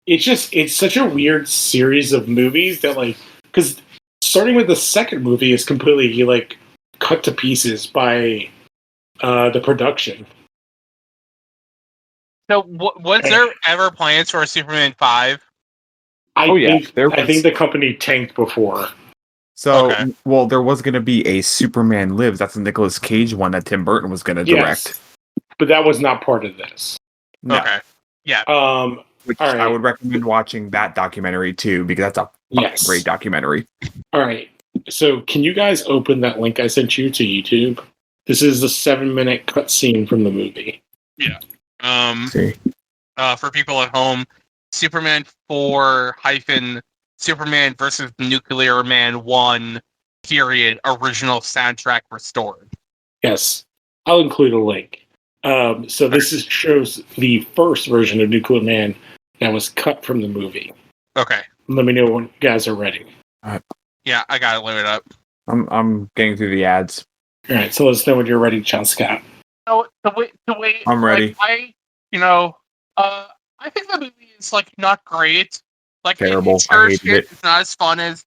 It's such a weird series of movies that like, because starting with the second movie is completely like cut to pieces by the production. So was there ever plans for a Superman 5? I think the company tanked before. So, Okay. well, there was going to be a Superman Lives. That's a Nicolas Cage one that Tim Burton was going to direct. But that was not part of this. No. Okay. Yeah. Which all right. I would recommend watching that documentary too, because that's a fucking great documentary. All right. So, can you guys open that link I sent you to YouTube? This is the 7-minute cutscene from the movie. Yeah. See. For people at home, Superman 4 - Superman versus Nuclear Man 1 period original soundtrack restored. Yes, I'll include a link. So this shows the first version of Nuclear Man that was cut from the movie. Okay. Let me know when you guys are ready. Yeah, I got it loaded up. I'm getting through the ads. All right, so let us know when you're ready, John Scott. So the way I'm ready. Like, I think the movie is like not great. Like Terrible. I hated it. It's not as fun as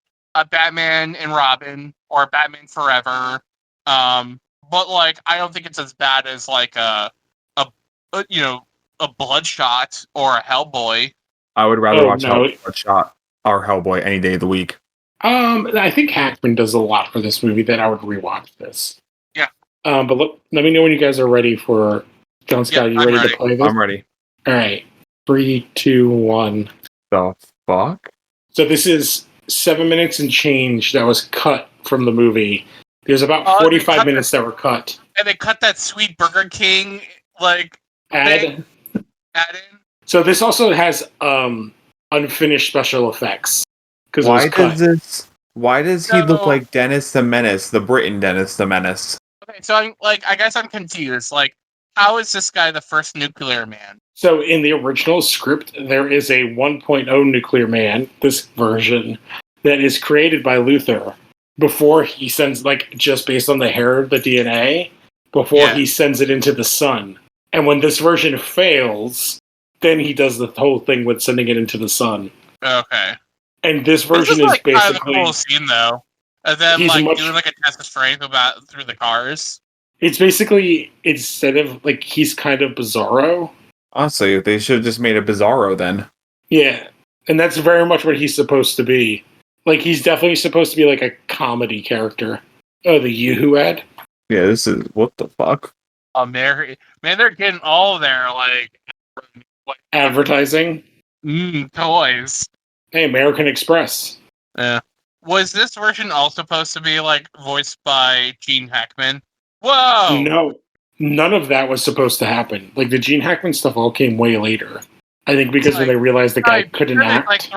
Batman and Robin or Batman Forever. But like I don't think it's as bad as like a Bloodshot or a Hellboy. I would rather watch Bloodshot or Hellboy any day of the week. I think Hackman does a lot for this movie that I would rewatch this. Yeah. But look, let me know when you guys are ready for John Scott. Yeah, you ready to play this? I'm ready. All right. 3, 2, 1. The fuck? So this is 7 minutes and change that was cut from the movie. There's about 45 minutes that were cut. And they cut that sweet Burger King like Add in. So this also has unfinished special effects. Why does he look like Dennis the Menace, the Briton Dennis the Menace? Okay, so I guess I'm confused. Like, how is this guy the first Nuclear Man? So in the original script, there is a 1.0 Nuclear Man, this version, that is created by Luthor before he sends, like, just based on the hair of the DNA, before he sends it into the sun. And when this version fails, then he does the whole thing with sending it into the sun. Okay. And this version is like basically kind of a cool scene though. And then doing like a test of strength through the cars. It's basically instead of like he's kind of Bizarro. Honestly, they should have just made a Bizarro then. Yeah. And that's very much what he's supposed to be. Like he's definitely supposed to be like a comedy character. Oh, the Yoo-hoo ad? Yeah, this is what the fuck? Man, they're getting all their like advertising. Toys. Hey, American Express. Yeah. Was this version also supposed to be like voiced by Gene Hackman? Whoa! No, none of that was supposed to happen. Like the Gene Hackman stuff all came way later. I think because when they realized the guy couldn't act.